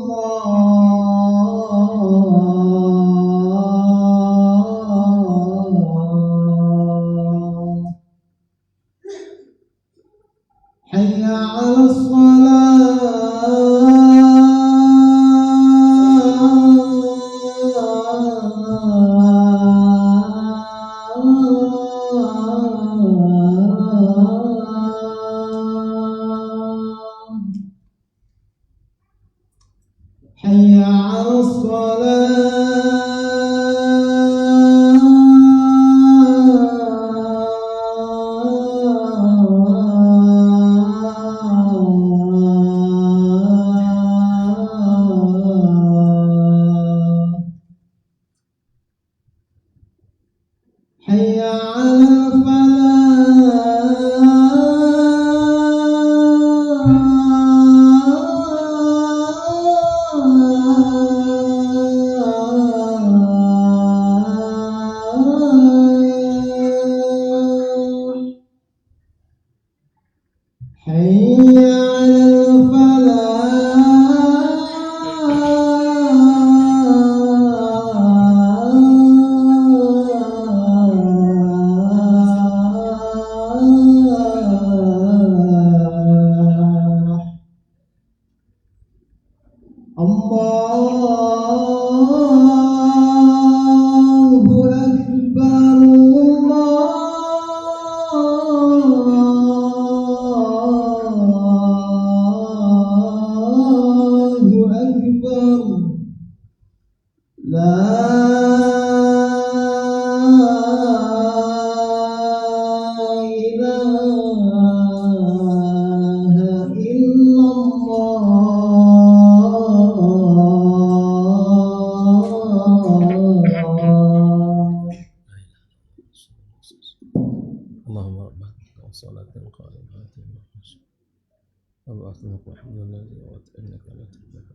حي على الصلاة. حي على الصلاة. حي على الفلاح. حي على الفلاح. الله أكبر، الله أكبر. لا إله إلا الله. اللهم ربنا والصلاة القائمة وبعث محمد الذي وأتأنك لا تبلغ.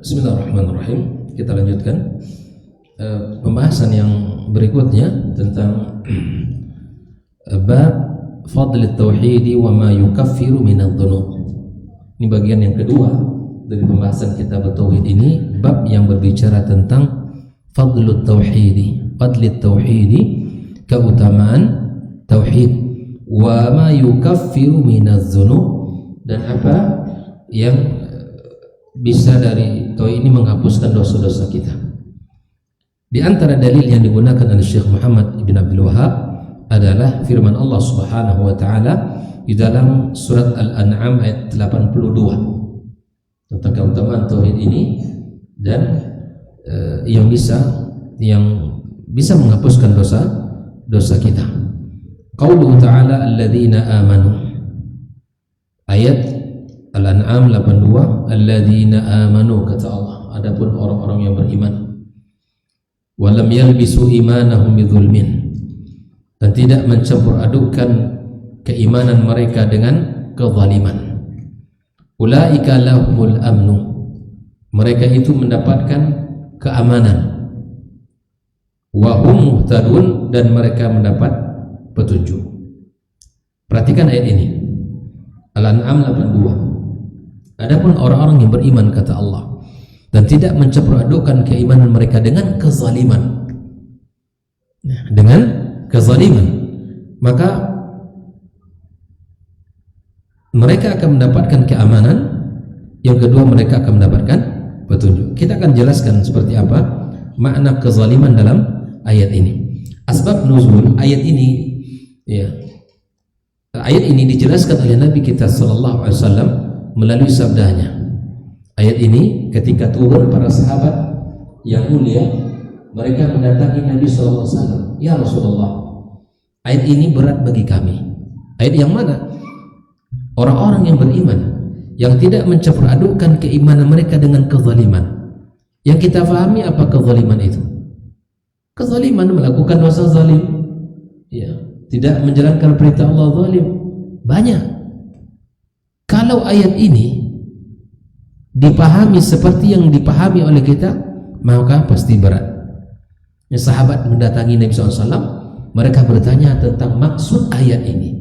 Bismillahirrahmanirrahim. Kita lanjutkan pembahasan yang berikutnya tentang bab fadl tauhid wa ma yukaffiru min adh-dhunub. Ini bagian yang kedua dari pembahasan kitab tauhid ini, bab yang berbicara tentang fadl tauhid, keutamaan tauhid, wa ma yukaffiru min adh-dhunub, dan apa yang bisa dari tauhid ini menghapuskan dosa-dosa kita. Di antara dalil yang digunakan oleh Syekh Muhammad ibn Abdul Wahhab adalah firman Allah Subhanahu wa taala di dalam surat Al-An'am ayat 82 tentang keutamaan tauhid ini dan yang bisa menghapuskan dosa kita. Qauluhu ta'ala alladzina amanu, ayat Al-An'am 82, alladzina amanu, kata Allah, adapun orang-orang yang beriman, walam yalbisu imanahum bidzulmin, dan tidak mencampur adukkan keimanan mereka dengan kezaliman. Ulaika lahumul amnu, mereka itu mendapatkan keamanan. Wa hum muhtadun, dan mereka mendapat petunjuk. Perhatikan ayat ini, Al-An'am 82. Adapun orang-orang yang beriman, kata Allah, dan tidak mencampur adukkan keimanan mereka dengan kezaliman. Dengan kezaliman, maka mereka akan mendapatkan keamanan. Yang kedua, mereka akan mendapatkan petunjuk. Kita akan jelaskan seperti apa makna kezaliman dalam ayat ini. Asbab nuzul ayat ini, ya, ayat ini dijelaskan oleh Nabi kita sallallahu alaihi wasallam melalui sabdanya. Ayat ini ketika turun, para sahabat yang mulia mereka mendatangi Nabi sallallahu alaihi wasallam, "Ya Rasulullah, ayat ini berat bagi kami." Ayat yang mana? Orang-orang yang beriman yang tidak mencampur adukkan keimanan mereka dengan kezaliman. Yang kita fahami apa kezaliman itu? Kezaliman melakukan dosa zalim, ya, tidak menjalankan perintah Allah zalim. Banyak. Kalau ayat ini dipahami seperti yang dipahami oleh kita, maka pasti berat. Ya, sahabat mendatangi Nabi SAW, mereka bertanya tentang maksud ayat ini.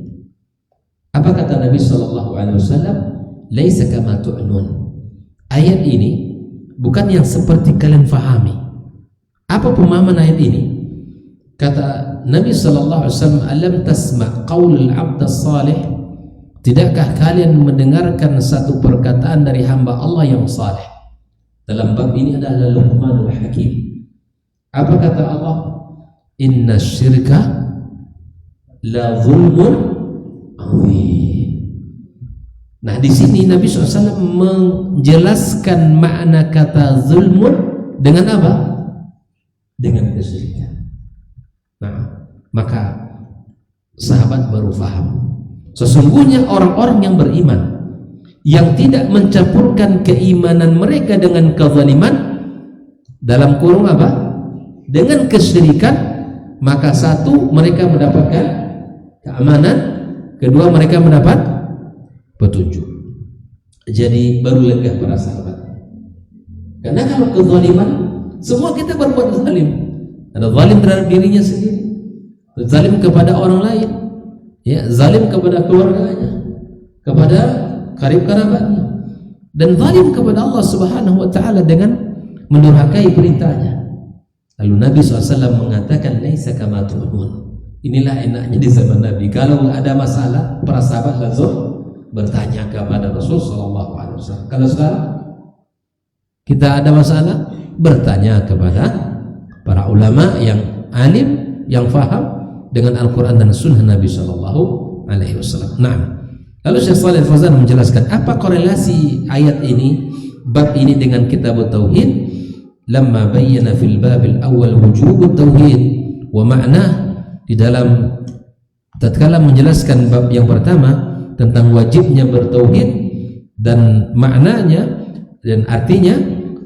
Apa kata Nabi SAW? Laisa kama tu'nun. Ayat ini bukan yang seperti kalian fahami. Apa pemahaman ayat ini? Kata Nabi SAW, alam tasma' qaulul abd as-salih, tidakkah kalian mendengarkan satu perkataan dari hamba Allah yang saleh? Dalam bab ini adalah Luqmanul Hakim. Apa kata Allah? Inna syirka la zulmun azim. Nah, di sini Nabi SAW menjelaskan makna kata zulmun dengan apa? Dengan kesyirikan. Nah, maka sahabat baru faham. Sesungguhnya orang-orang yang beriman yang tidak mencampurkan keimanan mereka dengan kezaliman, dalam kurung apa? Dengan kesyirikan, maka satu, mereka mendapatkan keamanan, kedua, mereka mendapat petunjuk. Jadi baru lega para sahabat. Karena kalau kezaliman, semua kita berbuat zalim. Ada zalim terhadap dirinya sendiri, zalim kepada orang lain, ya, zalim kepada keluarganya, kepada karib kerabatnya, dan zalim kepada Allah Subhanahu wa taala dengan mendurhakai perintahnya. Lalu Nabi SAW mengatakan, laisa kama tu'nun. Inilah enaknya di zaman Nabi. Kalau ada masalah, para sahabat langsung bertanya kepada Rasul sallallahu alaihi wasallam. Kalau sekarang kita ada masalah, bertanya kepada para ulama yang alim, yang faham dengan Al-Quran dan Sunnah Nabi sallallahu alaihi wasallam. Nah, lalu Syekh Shalih Al-Fauzan menjelaskan apa korelasi ayat ini, bab ini dengan kitab tauhid. Lamma bayyana fil babil awal wujub tauhid wa ma'nah, di dalam tatkala menjelaskan bab yang pertama tentang wajibnya bertauhid dan maknanya dan artinya,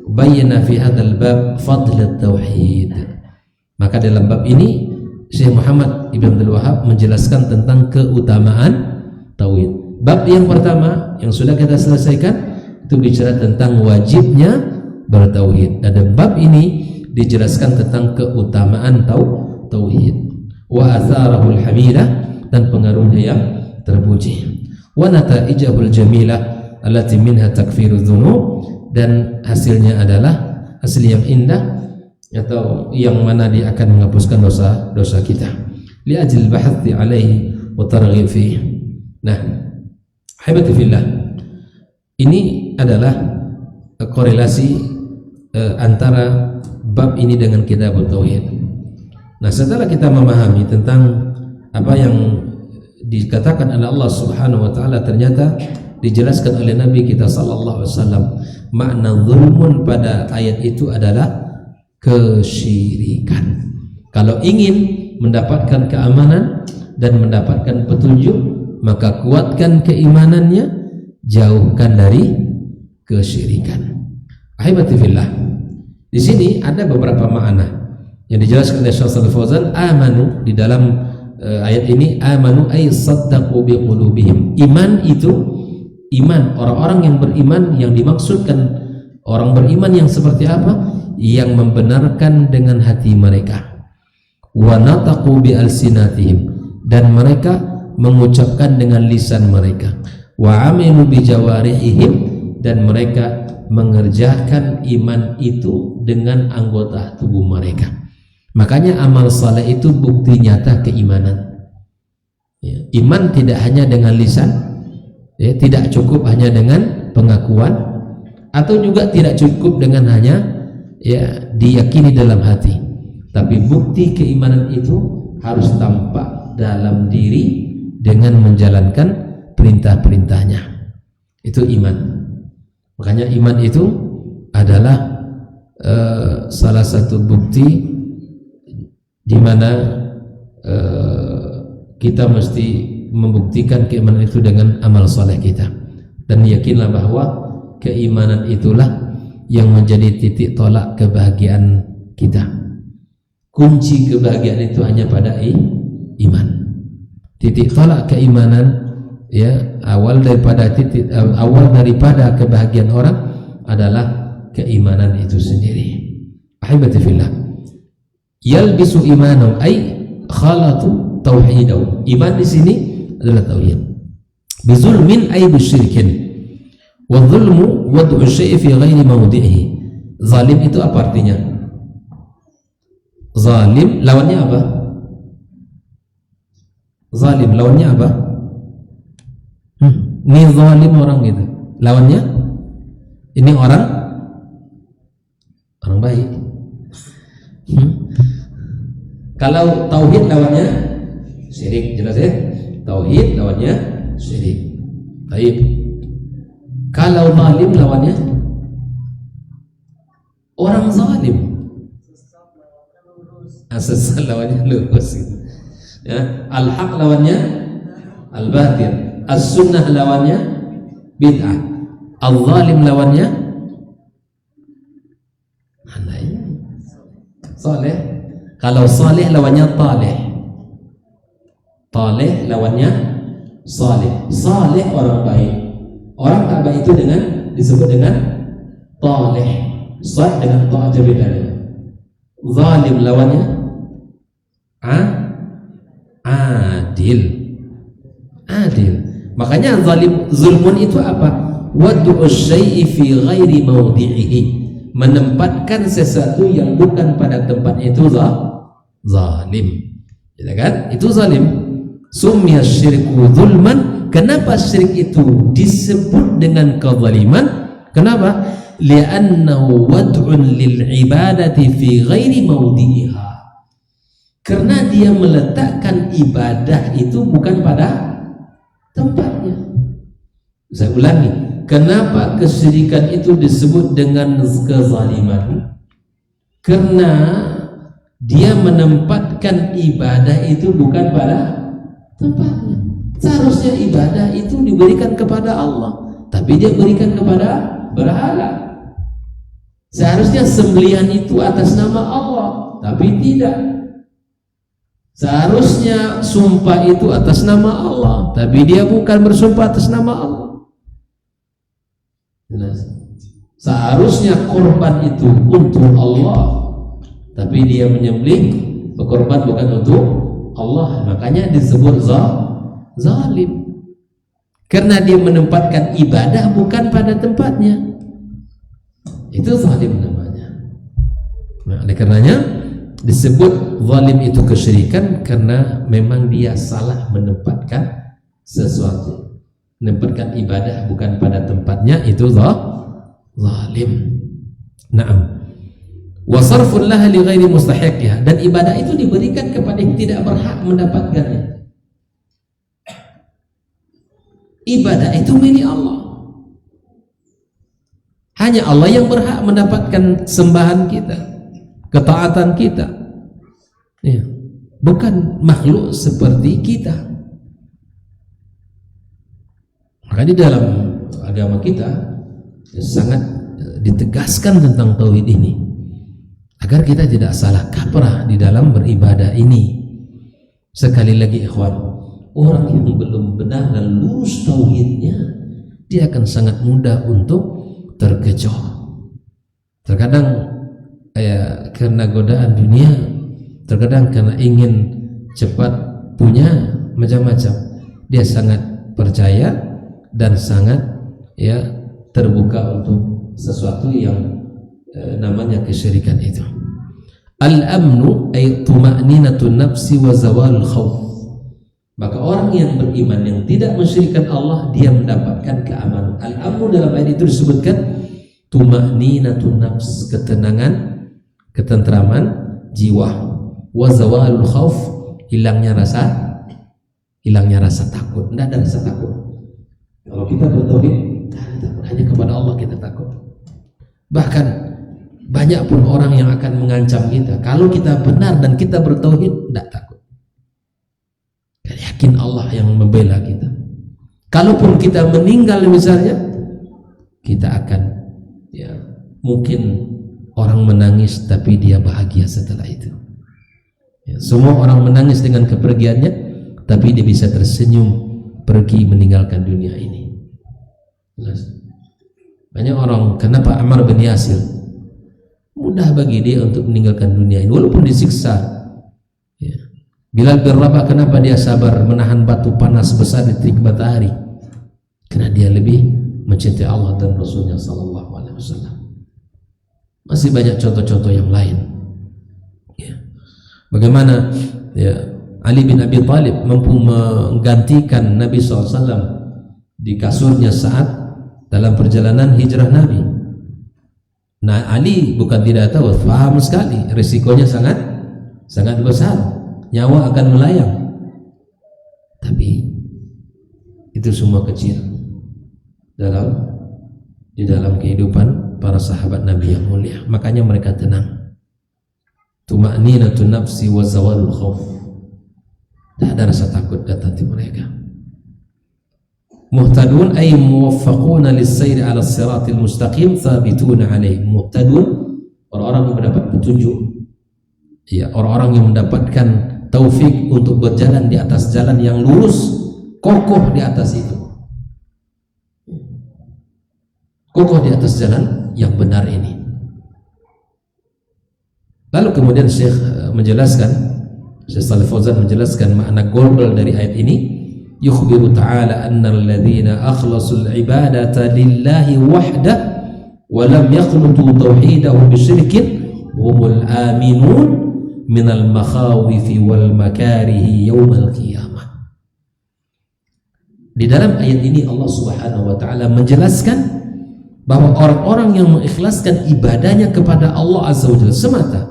bayyana fi hadzal bab fadl at-tauhid. Maka dalam bab ini Syekh Muhammad Ibn Abdul Wahhab menjelaskan tentang keutamaan tauhid. Bab yang pertama yang sudah kita selesaikan itu bicara tentang wajibnya bertauhid. Ada bab ini dijelaskan tentang keutamaan tauhid. Wa atharahul hamidah, dan pengaruhnya yang terpuji. Wa nataijahul jamilah allati minha takfirudz dzunub, dan hasilnya adalah hasil yang indah atau yang mana dia akan menghapuskan dosa-dosa kita. Li ajli bahthi alaihi wa targhib fihi. Nah, habibati fillah, ini adalah korelasi antara bab ini dengan kitab tauhid. Nah, setelah kita memahami tentang apa yang dikatakan oleh Allah Subhanahu wa taala ternyata dijelaskan oleh Nabi kita sallallahu alaihi wasallam. Makna zulmun pada ayat itu adalah kesyirikan. Kalau ingin mendapatkan keamanan dan mendapatkan petunjuk, maka kuatkan keimanannya, jauhkan dari kesyirikan. Ahibati fillah. Di sini ada beberapa makna yang dijelaskan oleh Syekh Shalih Fauzan. Amanu di dalam ayat ini, amanu ay saddaqu biqulubihim. Iman itu, iman orang-orang yang beriman, yang dimaksudkan orang beriman yang seperti apa? Yang membenarkan dengan hati mereka. Wa nataqu bi alsinatihim, dan mereka mengucapkan dengan lisan mereka. Wa amilu bi jawarihim, dan mereka mengerjakan iman itu dengan anggota tubuh mereka. Makanya amal saleh itu bukti nyata keimanan. Ya, iman tidak hanya dengan lisan, ya, tidak cukup hanya dengan pengakuan, atau juga tidak cukup dengan hanya ya diyakini dalam hati. Tapi bukti keimanan itu harus tampak dalam diri dengan menjalankan perintah-perintahnya. Itu iman. Makanya iman itu adalah salah satu bukti di mana kita mesti membuktikan keimanan itu dengan amal soleh kita. Dan yakinlah bahwa keimanan itulah yang menjadi titik tolak kebahagiaan kita. Kunci kebahagiaan itu hanya pada iman. Titik tolak keimanan, ya, awal daripada kebahagiaan orang adalah keimanan itu sendiri. Ahibati fillah. Yalbisu imanahu ay khalatu tauhidahu. Iman di sini adalah tauhid. Bizulmin ay bisyirkin. Wa dzulmu wad'u syai'i fi ghairi mawdi'ihi. Zalim itu apa artinya? Zalim lawannya apa? Zalim lawannya apa? Ini zalim orang gitu. Lawannya? Ini orang baik. Kalau tauhid lawannya syirik, jelas ya? Tauhid lawannya syirik. Baik. Kalau zalim lawannya orang zalim. Asas lawannya lurus. Ya, al-haq lawannya al-batil, as-sunnah lawannya bid'ah, al-zalim lawannya mana ini? Saleh. Kalau saleh lawannya taleh. Taleh lawannya saleh. Saleh orang baik. Orang tak baik itu disebut dengan taleh. Saleh dengan taat bedanya. Zalim lawannya adil. Makanya zulmun itu apa? Wad'u syai'i fi ghairi mawdi'ihi, menempatkan sesuatu yang bukan pada tempatnya itu zalim. Ya kan? Itu zalim. Summiya syirku zulman. Kenapa syirik itu disebut dengan kezaliman? Kenapa? Li'annahu wad'un lil ibadati fi ghairi mawdi'iha. Karena dia meletakkan ibadah itu bukan pada tempatnya. Saya ulangi, kenapa kesyirikan itu disebut dengan kezaliman? Karena dia menempatkan ibadah itu bukan pada tempatnya. Seharusnya ibadah itu diberikan kepada Allah, tapi dia berikan kepada berhala. Seharusnya sembelihan itu atas nama Allah, tapi tidak. Seharusnya sumpah itu atas nama Allah, tapi dia bukan bersumpah atas nama Allah. Seharusnya korban itu untuk Allah, tapi dia menyembelih korban bukan untuk Allah. Makanya disebut zalim, karena dia menempatkan ibadah bukan pada tempatnya. Itu zalim namanya. Nah, oleh karenanya disebut zalim itu kesyirikan, karena memang dia salah menempatkan sesuatu, menempatkan ibadah bukan pada tempatnya, itu zalim. Naam. Wa sarfun laha li ghairi mustahiqiha, dan ibadah itu diberikan kepada yang tidak berhak mendapatkannya. Ibadah itu milik Allah. Hanya Allah yang berhak mendapatkan sembahan kita, ketaatan kita, ya. Bukan makhluk seperti kita. Maka di dalam agama kita sangat ditegaskan tentang tauhid ini, agar kita tidak salah kaprah di dalam beribadah ini. Sekali lagi ikhwan, orang yang belum benar dan lurus tauhidnya, dia akan sangat mudah untuk terkecoh. Terkadang karena godaan dunia, terkadang karena ingin cepat punya macam-macam, dia sangat percaya dan sangat terbuka untuk sesuatu yang namanya kesyirikan itu. Al-amnu ay tuma'ninatun nafsi wa zawalul khawf. Maka orang yang beriman yang tidak mensyirikkan Allah, dia mendapatkan keamanan. Al-amnu dalam ayat itu disebutkan tuma'ninatun nafs, ketenangan, ketentraman jiwa, wa zawalul khawf, hilangnya rasa takut. Tidak ada rasa takut. Kalau kita bertauhid, hanya kepada Allah kita takut. Bahkan banyak pun orang yang akan mengancam kita. Kalau kita benar dan kita bertauhid, tidak takut. Yakin Allah yang membela kita. Kalaupun kita meninggal misalnya, kita akan mungkin orang menangis tapi dia bahagia setelah itu. Semua orang menangis dengan kepergiannya, tapi dia bisa tersenyum pergi meninggalkan dunia ini. Jelas. Banyak orang, kenapa Ammar bin Yasir mudah bagi dia untuk meninggalkan dunia ini walaupun disiksa. Bilal bin Rabah, kenapa dia sabar menahan batu panas besar di terik matahari? Karena dia lebih mencintai Allah dan Rasulnya sallallahu alaihi wasallam. Masih banyak contoh-contoh yang lain. Bagaimana Ali bin Abi Thalib mampu menggantikan Nabi SAW di kasurnya saat dalam perjalanan hijrah Nabi. Nah, Ali bukan tidak tahu, paham sekali risikonya sangat besar, nyawa akan melayang. Tapi itu semua kecil di dalam kehidupan para sahabat Nabi yang mulia. Makanya mereka tenang. Tuma'ninatun nafsi wa zawalul khawf. Tak ada rasa takut kata hati mereka. Muhtadun ay muwaffaquna lis-sayri 'ala as-siratil mustaqim thabituna 'alaihi. Muhtadun, orang-orang yang mendapat petunjuk. Orang-orang yang mendapatkan taufik untuk berjalan di atas jalan yang lurus, kokoh di atas itu. Kokoh di atas jalan yang benar ini. Lalu kemudian Syekh Shalih Fauzan menjelaskan makna global dari ayat ini. Yukhbiru ta'ala anna alladhina akhlasul ibadata lillahi wahdah wa lam yakhlutu tauhidahu bisyirkin humul aminun minal makhawifi wal makarihi yawmal qiyamah. Di dalam ayat ini Allah Subhanahu wa taala menjelaskan bahwa orang-orang yang mengikhlaskan ibadahnya kepada Allah Azza wa Jalla semata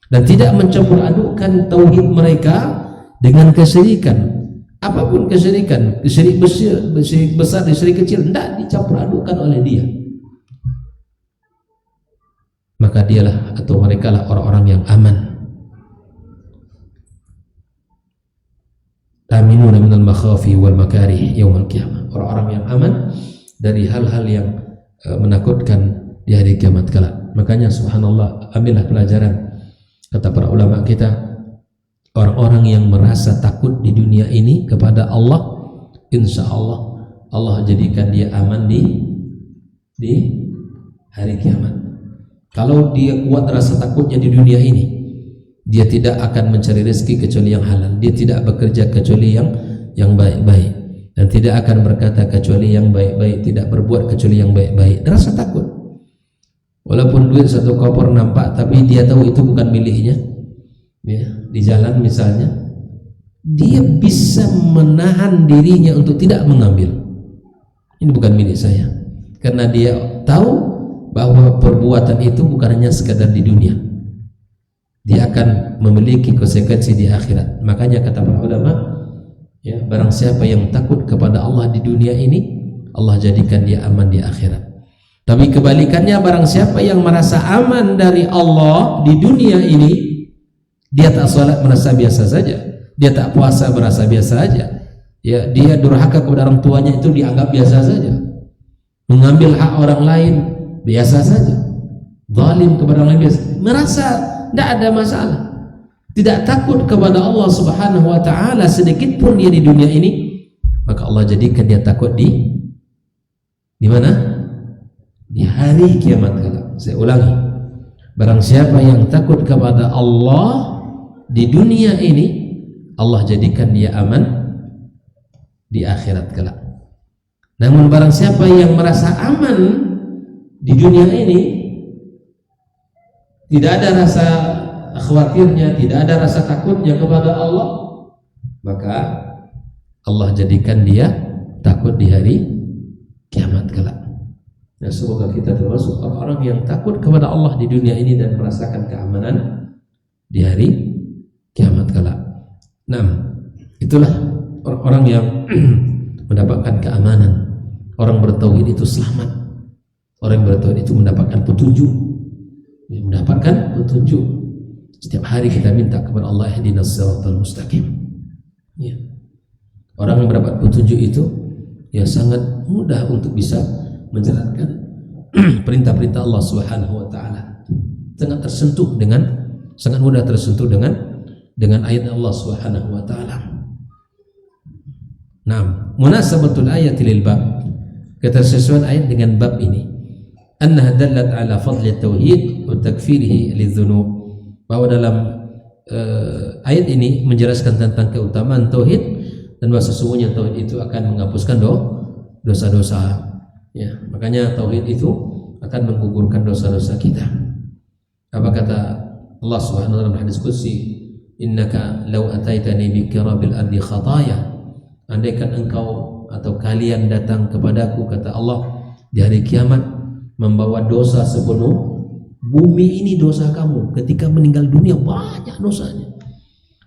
dan tidak mencampur adukkan tauhid mereka dengan kesyirikan, apapun kesyirikan, syirik besar, syirik kecil, tidak dicampur adukkan oleh dia, maka dialah atau mereka lah orang-orang yang aman. Aminuna minal makhafi wal makarih yaumil qiyamah, orang-orang yang aman dari hal-hal yang menakutkan di hari kiamat kelak. Makanya subhanallah, ambillah pelajaran. Kata para ulama kita, orang-orang yang merasa takut di dunia ini kepada Allah, insya Allah Allah jadikan dia aman di hari kiamat. Kalau dia kuat rasa takutnya di dunia ini, dia tidak akan mencari rezeki kecuali yang halal, dia tidak bekerja kecuali yang baik-baik, dan tidak akan berkata kecuali yang baik-baik, tidak berbuat kecuali yang baik-baik. Rasa takut. Walaupun duit satu koper nampak, tapi dia tahu itu bukan miliknya. Di jalan misalnya, dia bisa menahan dirinya untuk tidak mengambil. Ini bukan milik saya, karena dia tahu bahwa perbuatan itu bukan hanya sekadar di dunia, dia akan memiliki konsekuensi di akhirat. Makanya kata para ulama, Ya, barang siapa yang takut kepada Allah di dunia ini, Allah jadikan dia aman di akhirat. Tapi kebalikannya, barang siapa yang merasa aman dari Allah di dunia ini, dia tak salat merasa biasa saja, dia tak puasa merasa biasa saja, ya, dia durhaka kepada orang tuanya itu dianggap biasa saja, mengambil hak orang lain biasa saja, zalim kepada orang lain biasa, merasa tidak ada masalah, tidak takut kepada Allah Subhanahu wa taala sedikit pun dia di dunia ini, maka Allah jadikan dia takut di mana? Di hari kiamat kelak. Saya ulangi, barang siapa yang takut kepada Allah di dunia ini, Allah jadikan dia aman di akhirat kelak. Namun barang siapa yang merasa aman di dunia ini, tidak ada rasa khawatirnya, tidak ada rasa takutnya kepada Allah, maka Allah jadikan dia takut di hari kiamat kelak. Ya, semoga kita termasuk orang-orang yang takut kepada Allah di dunia ini dan merasakan keamanan di hari kiamat kelak. Nah, itulah orang-orang yang mendapatkan keamanan. Orang bertauhid itu selamat. Orang yang bertauhid itu mendapatkan petunjuk. Ya, mendapatkan petunjuk. Setiap hari kita minta kepada Allah, ihdinas siratal mustaqim. Ya. Orang yang mendapat petunjuk itu ya sangat mudah untuk bisa menjalankan perintah-perintah Allah Subhanahu wa taala. Sangat mudah tersentuh dengan ayat Allah Subhanahu wa taala. Naam, munasabatul ayat lil bab. Ketersesuaian ayat dengan bab ini. Annaha dallat ala fadli tauhid wa takfirihi lidzunub. Bahwa dalam ayat ini menjelaskan tentang keutamaan tauhid dan bahwa sesungguhnya tauhid itu akan menghapuskan dosa-dosa. Ya, makanya tauhid itu akan menggugurkan dosa-dosa kita. Apa kata Allah Subhanahu wa taala dalam hadis qudsi, innaka law ataitani bi kirabil ardi khataya, andaikan engkau atau kalian datang kepadaku, kata Allah, di hari kiamat membawa dosa sepenuh bumi ini, dosa kamu ketika meninggal dunia banyak dosanya,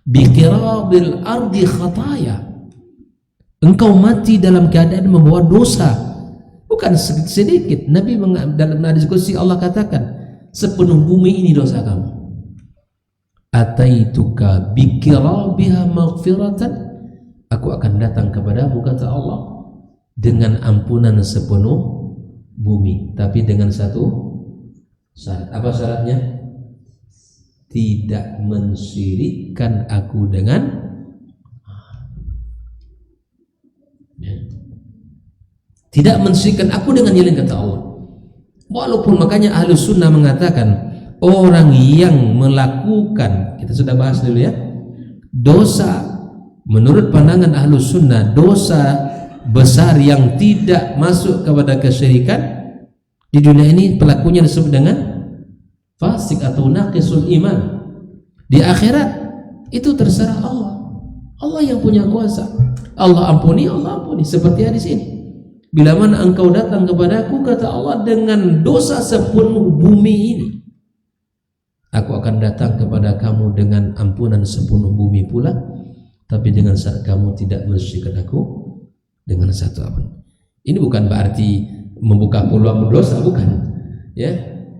bi kirabil ardi khataya, engkau mati dalam keadaan membawa dosa. Bukan sedikit. Nabi dalam hadis qudsi Allah katakan, sepenuh bumi ini dosa kamu. Ataituka bikirabiha maghfiratan, aku akan datang kepadamu, kata Allah, dengan ampunan sepenuh bumi, tapi dengan satu syarat. Apa syaratnya? Tidak mensyirikkan aku dengan tidak mensyirikkan aku dengan yang lain, kata Allah. Walaupun makanya ahlu sunnah mengatakan orang yang melakukan, kita sudah bahas dulu ya, dosa menurut pandangan ahlu sunnah, dosa besar yang tidak masuk kepada kesyirikan, di dunia ini pelakunya disebut dengan fasik atau naqisul iman. Di akhirat itu terserah Allah. Allah yang punya kuasa. Allah ampuni, seperti hadis ini. Bila mana engkau datang kepadaku, kata Allah, dengan dosa sepenuh bumi ini, aku akan datang kepada kamu dengan ampunan sepenuh bumi pula, tapi dengan saat kamu tidak mensyirikkan aku dengan satu apa. Ini bukan berarti membuka peluang berdosa, bukan. Ya,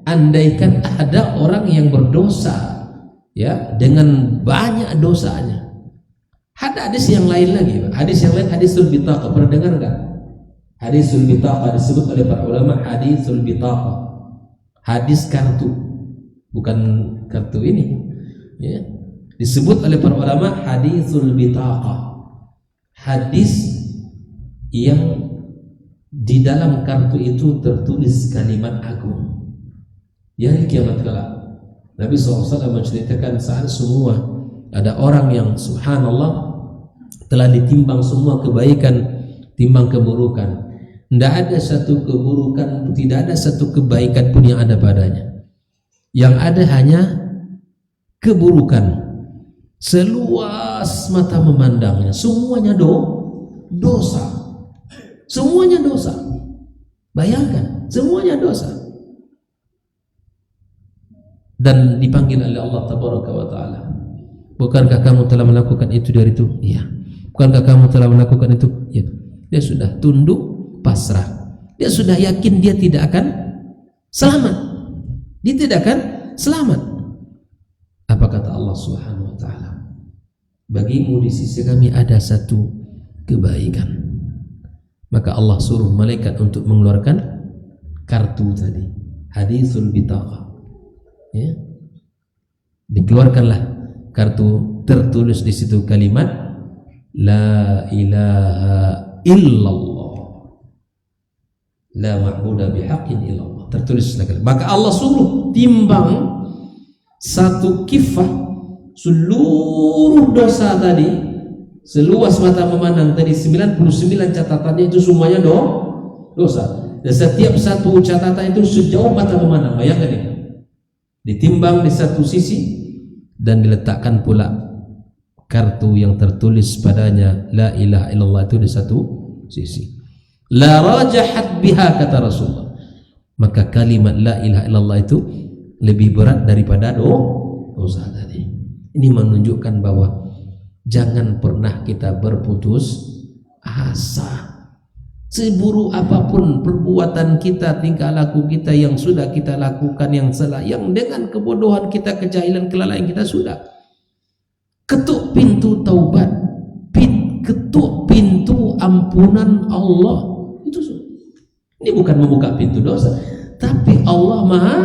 andaikan ada orang yang berdosa, ya, dengan banyak dosanya. Ada hadis yang lain lagi, hadis yang lain, hadisul bitaqah, pernah dengar enggak? Hadisul bitaqah disebut oleh para ulama hadisul bitaqah, hadis kartu, bukan kartu ini, ya. Disebut oleh para ulama hadisul bitaqah, hadis yang di dalam kartu itu tertulis kalimat agung. Ya, hari kiamat kelak Nabi SAW menceritakan saat semua ada orang yang subhanallah telah ditimbang semua kebaikan timbang keburukan. Tidak ada satu keburukan, tidak ada satu kebaikan pun yang ada padanya. Yang ada hanya keburukan. Seluas mata memandangnya, semuanya dosa. Semuanya dosa. Bayangkan, semuanya dosa. Dan dipanggil oleh Allah Tabaraka wa Ta'ala, bukankah kamu telah melakukan itu dari itu? Iya. Bukankah kamu telah melakukan itu? Ya. Dia sudah tunduk, pasrah. Dia sudah yakin dia tidak akan selamat. Dia tidak akan selamat. Apa kata Allah Subhanahu wa taala? Bagimu di sisi kami ada satu kebaikan. Maka Allah suruh malaikat untuk mengeluarkan kartu tadi, hadisul bitaqah. Ya. Dikeluarkanlah kartu, tertulis di situ kalimat la ilaha illallah, la ma'budu bihaqqin illallah. Tertulis lagi. Maka Allah suruh timbang satu kifah seluruh dosa tadi, seluas mata memandang tadi 99 catatannya itu semuanya dosa. Dan setiap satu catatan itu sejauh mata memandang. Bayangkan ini. Ditimbang di satu sisi dan diletakkan pula kartu yang tertulis padanya la ilaha illallah itu di satu sisi. La rajahat biha, kata Rasulullah. Maka kalimat la ilaha illallah itu lebih berat daripada dosa tadi. Ini menunjukkan bahwa jangan pernah kita berputus asa. Seburuk apapun perbuatan kita, tingkah laku kita yang sudah kita lakukan yang salah, yang dengan kebodohan kita, kejahilan, kelalaian kita, sudah ketuk pintu taubat, ketuk pintu ampunan Allah. Itu sudah. Ini bukan membuka pintu dosa, tapi Allah maha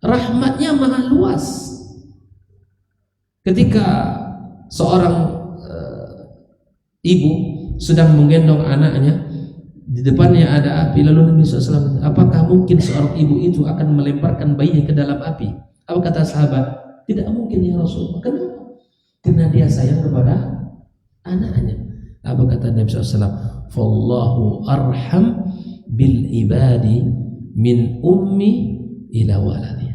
rahmatnya maha luas. Ketika seorang ibu sedang menggendong anaknya, di depannya ada api, lalu Nabi SAW, apakah mungkin seorang ibu itu akan melemparkan bayinya ke dalam api? Apa kata sahabat? Tidak mungkin ya Rasulullah. Kenapa? Karena dia sayang kepada anaknya. Apa kata Nabi SAW? Fallahu arham bil ibadi min ummi ila waladi.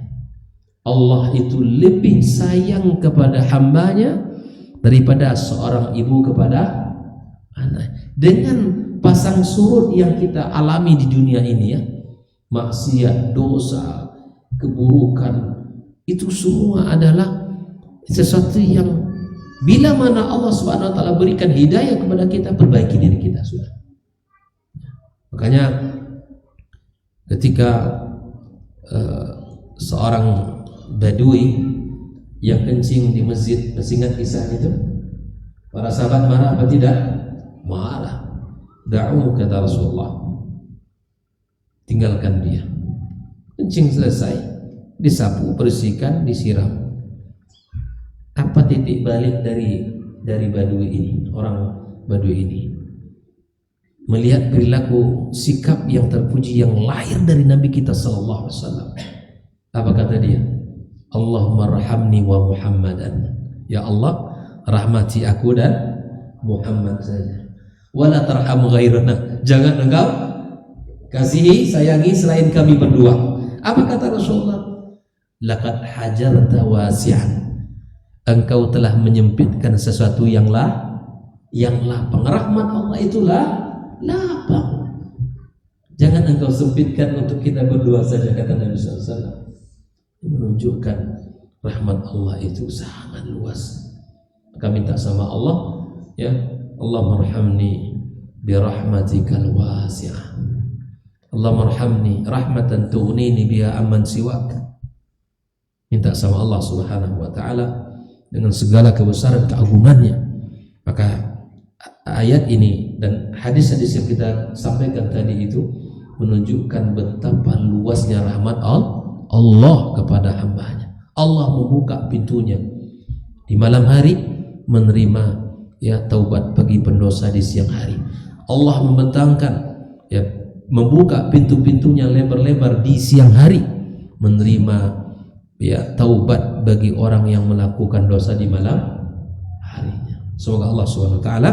Allah itu lebih sayang kepada hambanya daripada seorang ibu kepada anak. Dengan pasang surut yang kita alami di dunia ini, ya, maksiat, dosa, keburukan, itu semua adalah sesuatu yang bila mana Allah Subhanahu wa taala berikan hidayah kepada kita, perbaiki diri kita sudah. Makanya ketika seorang badui yang kencing di masjid, masih ingat kisah itu? Para sahabat marah apa tidak? Marah. Da'u, kata Rasulullah, tinggalkan dia. Kencing selesai, disapu, bersihkan, disiram. Apa titik balik dari badui ini, orang badui ini? Melihat perilaku sikap yang terpuji yang lahir dari Nabi kita sallallahu alaihi wasallam. Apa kata dia? Allahumma rahamni wa Muhammadan. Ya Allah, rahmati aku dan Muhammad saja. Wala tarham ghairana. Jangan engkau kasihi, sayangi selain kami berdua. Apa kata Rasulullah? Laqad hajarta wasi'an. Engkau telah menyempitkan sesuatu yang lapang. Rahmat Allah itulah lapang. Jangan engkau sempitkan untuk kita berdua saja, kata Nabi SAW. Menunjukkan rahmat Allah itu sangat luas. Maka minta sama Allah, ya Allah marhamni bi rahmatikal wasi'ah. Allah marhamni rahmatan tughnini biha amman siwak. Minta sama Allah Subhanahu wa taala dengan segala kebesaran keagungannya. Maka ayat ini dan hadis-hadis yang kita sampaikan tadi itu menunjukkan betapa luasnya rahmat Allah kepada hambanya. Allah membuka pintunya di malam hari, menerima ya taubat bagi pendosa di siang hari. Allah membentangkan, ya, membuka pintu-pintunya lebar-lebar di siang hari, menerima ya taubat bagi orang yang melakukan dosa di malam harinya. Semoga Allah Subhanahu wa taala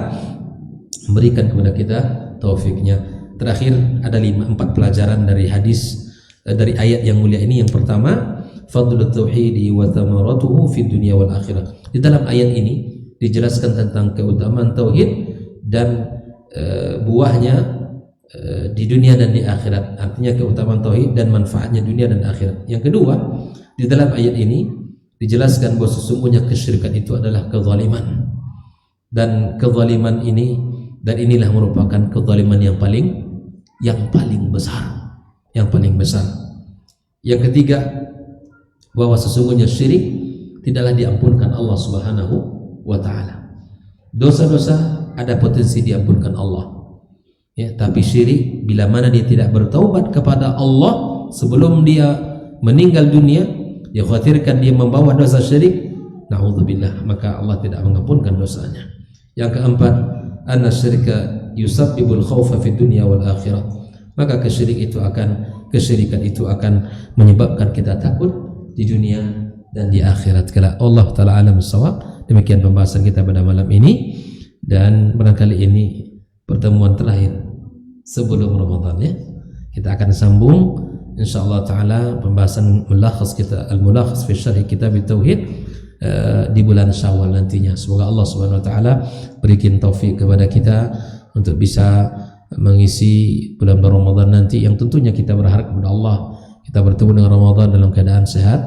memberikan kepada kita taufiknya. Terakhir ada 4 pelajaran dari hadis, dari ayat yang mulia ini. Yang pertama, fadlul tauhidi wa thamaratuhu fid dunya wal akhirah. Di dalam ayat ini dijelaskan tentang keutamaan tauhid dan buahnya di dunia dan di akhirat. Artinya keutamaan tauhid dan manfaatnya dunia dan akhirat. Yang kedua, di dalam ayat ini dijelaskan bahwa sesungguhnya kesyirikan itu adalah kezaliman Dan kezaliman ini, dan inilah merupakan kezaliman yang paling besar, yang paling besar. Yang ketiga, bahwa sesungguhnya syirik tidaklah diampunkan Allah Subhanahu wa taala. Dosa-dosa ada potensi diampunkan Allah. Ya, tapi syirik bila mana dia tidak bertaubat kepada Allah sebelum dia meninggal dunia, dia khawatirkan dia membawa dosa syirik, na'udzubillah, maka Allah tidak mengampunkan dosanya. Yang keempat, anna syirka yusabbibul khaufa fid dunya wal akhirah. Maka kesyirikan itu akan menyebabkan kita takut di dunia dan di akhirat kelak. Allah taala alam bissawab. Demikian pembahasan kita pada malam ini, dan barangkali ini pertemuan terakhir sebelum Ramadan ya. Kita akan sambung insyaallah taala pembahasan mulakhas kita, al-mulakhas fi syarh kitab tauhid di bulan Syawal nantinya. Semoga Allah Subhanahu wa taala berikan taufik kepada kita untuk bisa mengisi bulan Ramadan nanti, yang tentunya kita berharap kepada Allah kita bertemu dengan Ramadan dalam keadaan sehat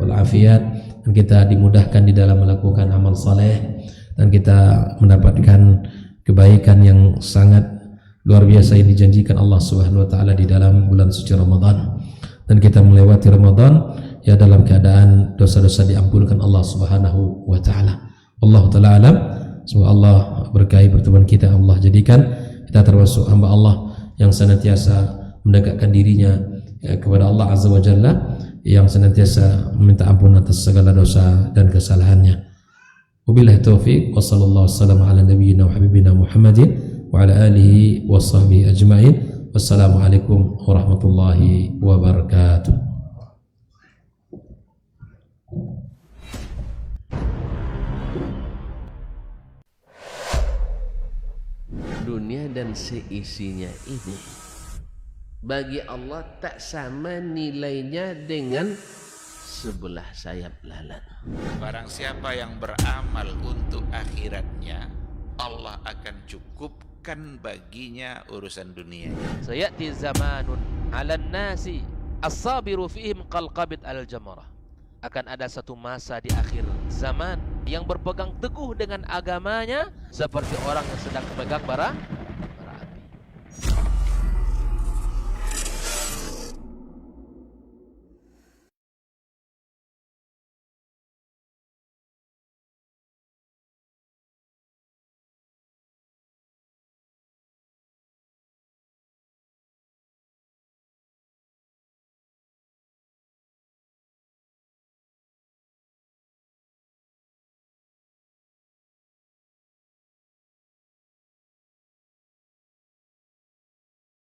walafiat, dan kita dimudahkan di dalam melakukan amal saleh, dan kita mendapatkan kebaikan yang sangat luar biasa yang dijanjikan Allah Subhanahu wa taala di dalam bulan suci Ramadan, dan kita melewati Ramadan ya dalam keadaan dosa-dosa diampunkan Allah Subhanahu wa taala. Allah taala alam. Semoga Allah berkahi pertemuan kita. Allah jadikan kita termasuk hamba Allah yang senantiasa mendekatkan dirinya kepada Allah Azza wa Jalla, yang senantiasa meminta ampun atas segala dosa dan kesalahannya. Wabillahi taufiq wa sallallahu wasallam ala nabiyyina wa habibina Muhammadin wa ala alihi wa sahbihi ajma'in. Wassalamualaikum warahmatullahi wabarakatuh. Dunia dan seisinya ini bagi Allah tak sama nilainya dengan sebelah sayap lalat. Barang siapa yang beramal untuk akhiratnya, Allah akan cukupkan baginya urusan dunia. Sayati zamanun 'alan nasi as-sabiru fihim qalqabit al-jamarah. Akan ada satu masa di akhir zaman yang berpegang teguh dengan agamanya seperti orang yang sedang memegang bara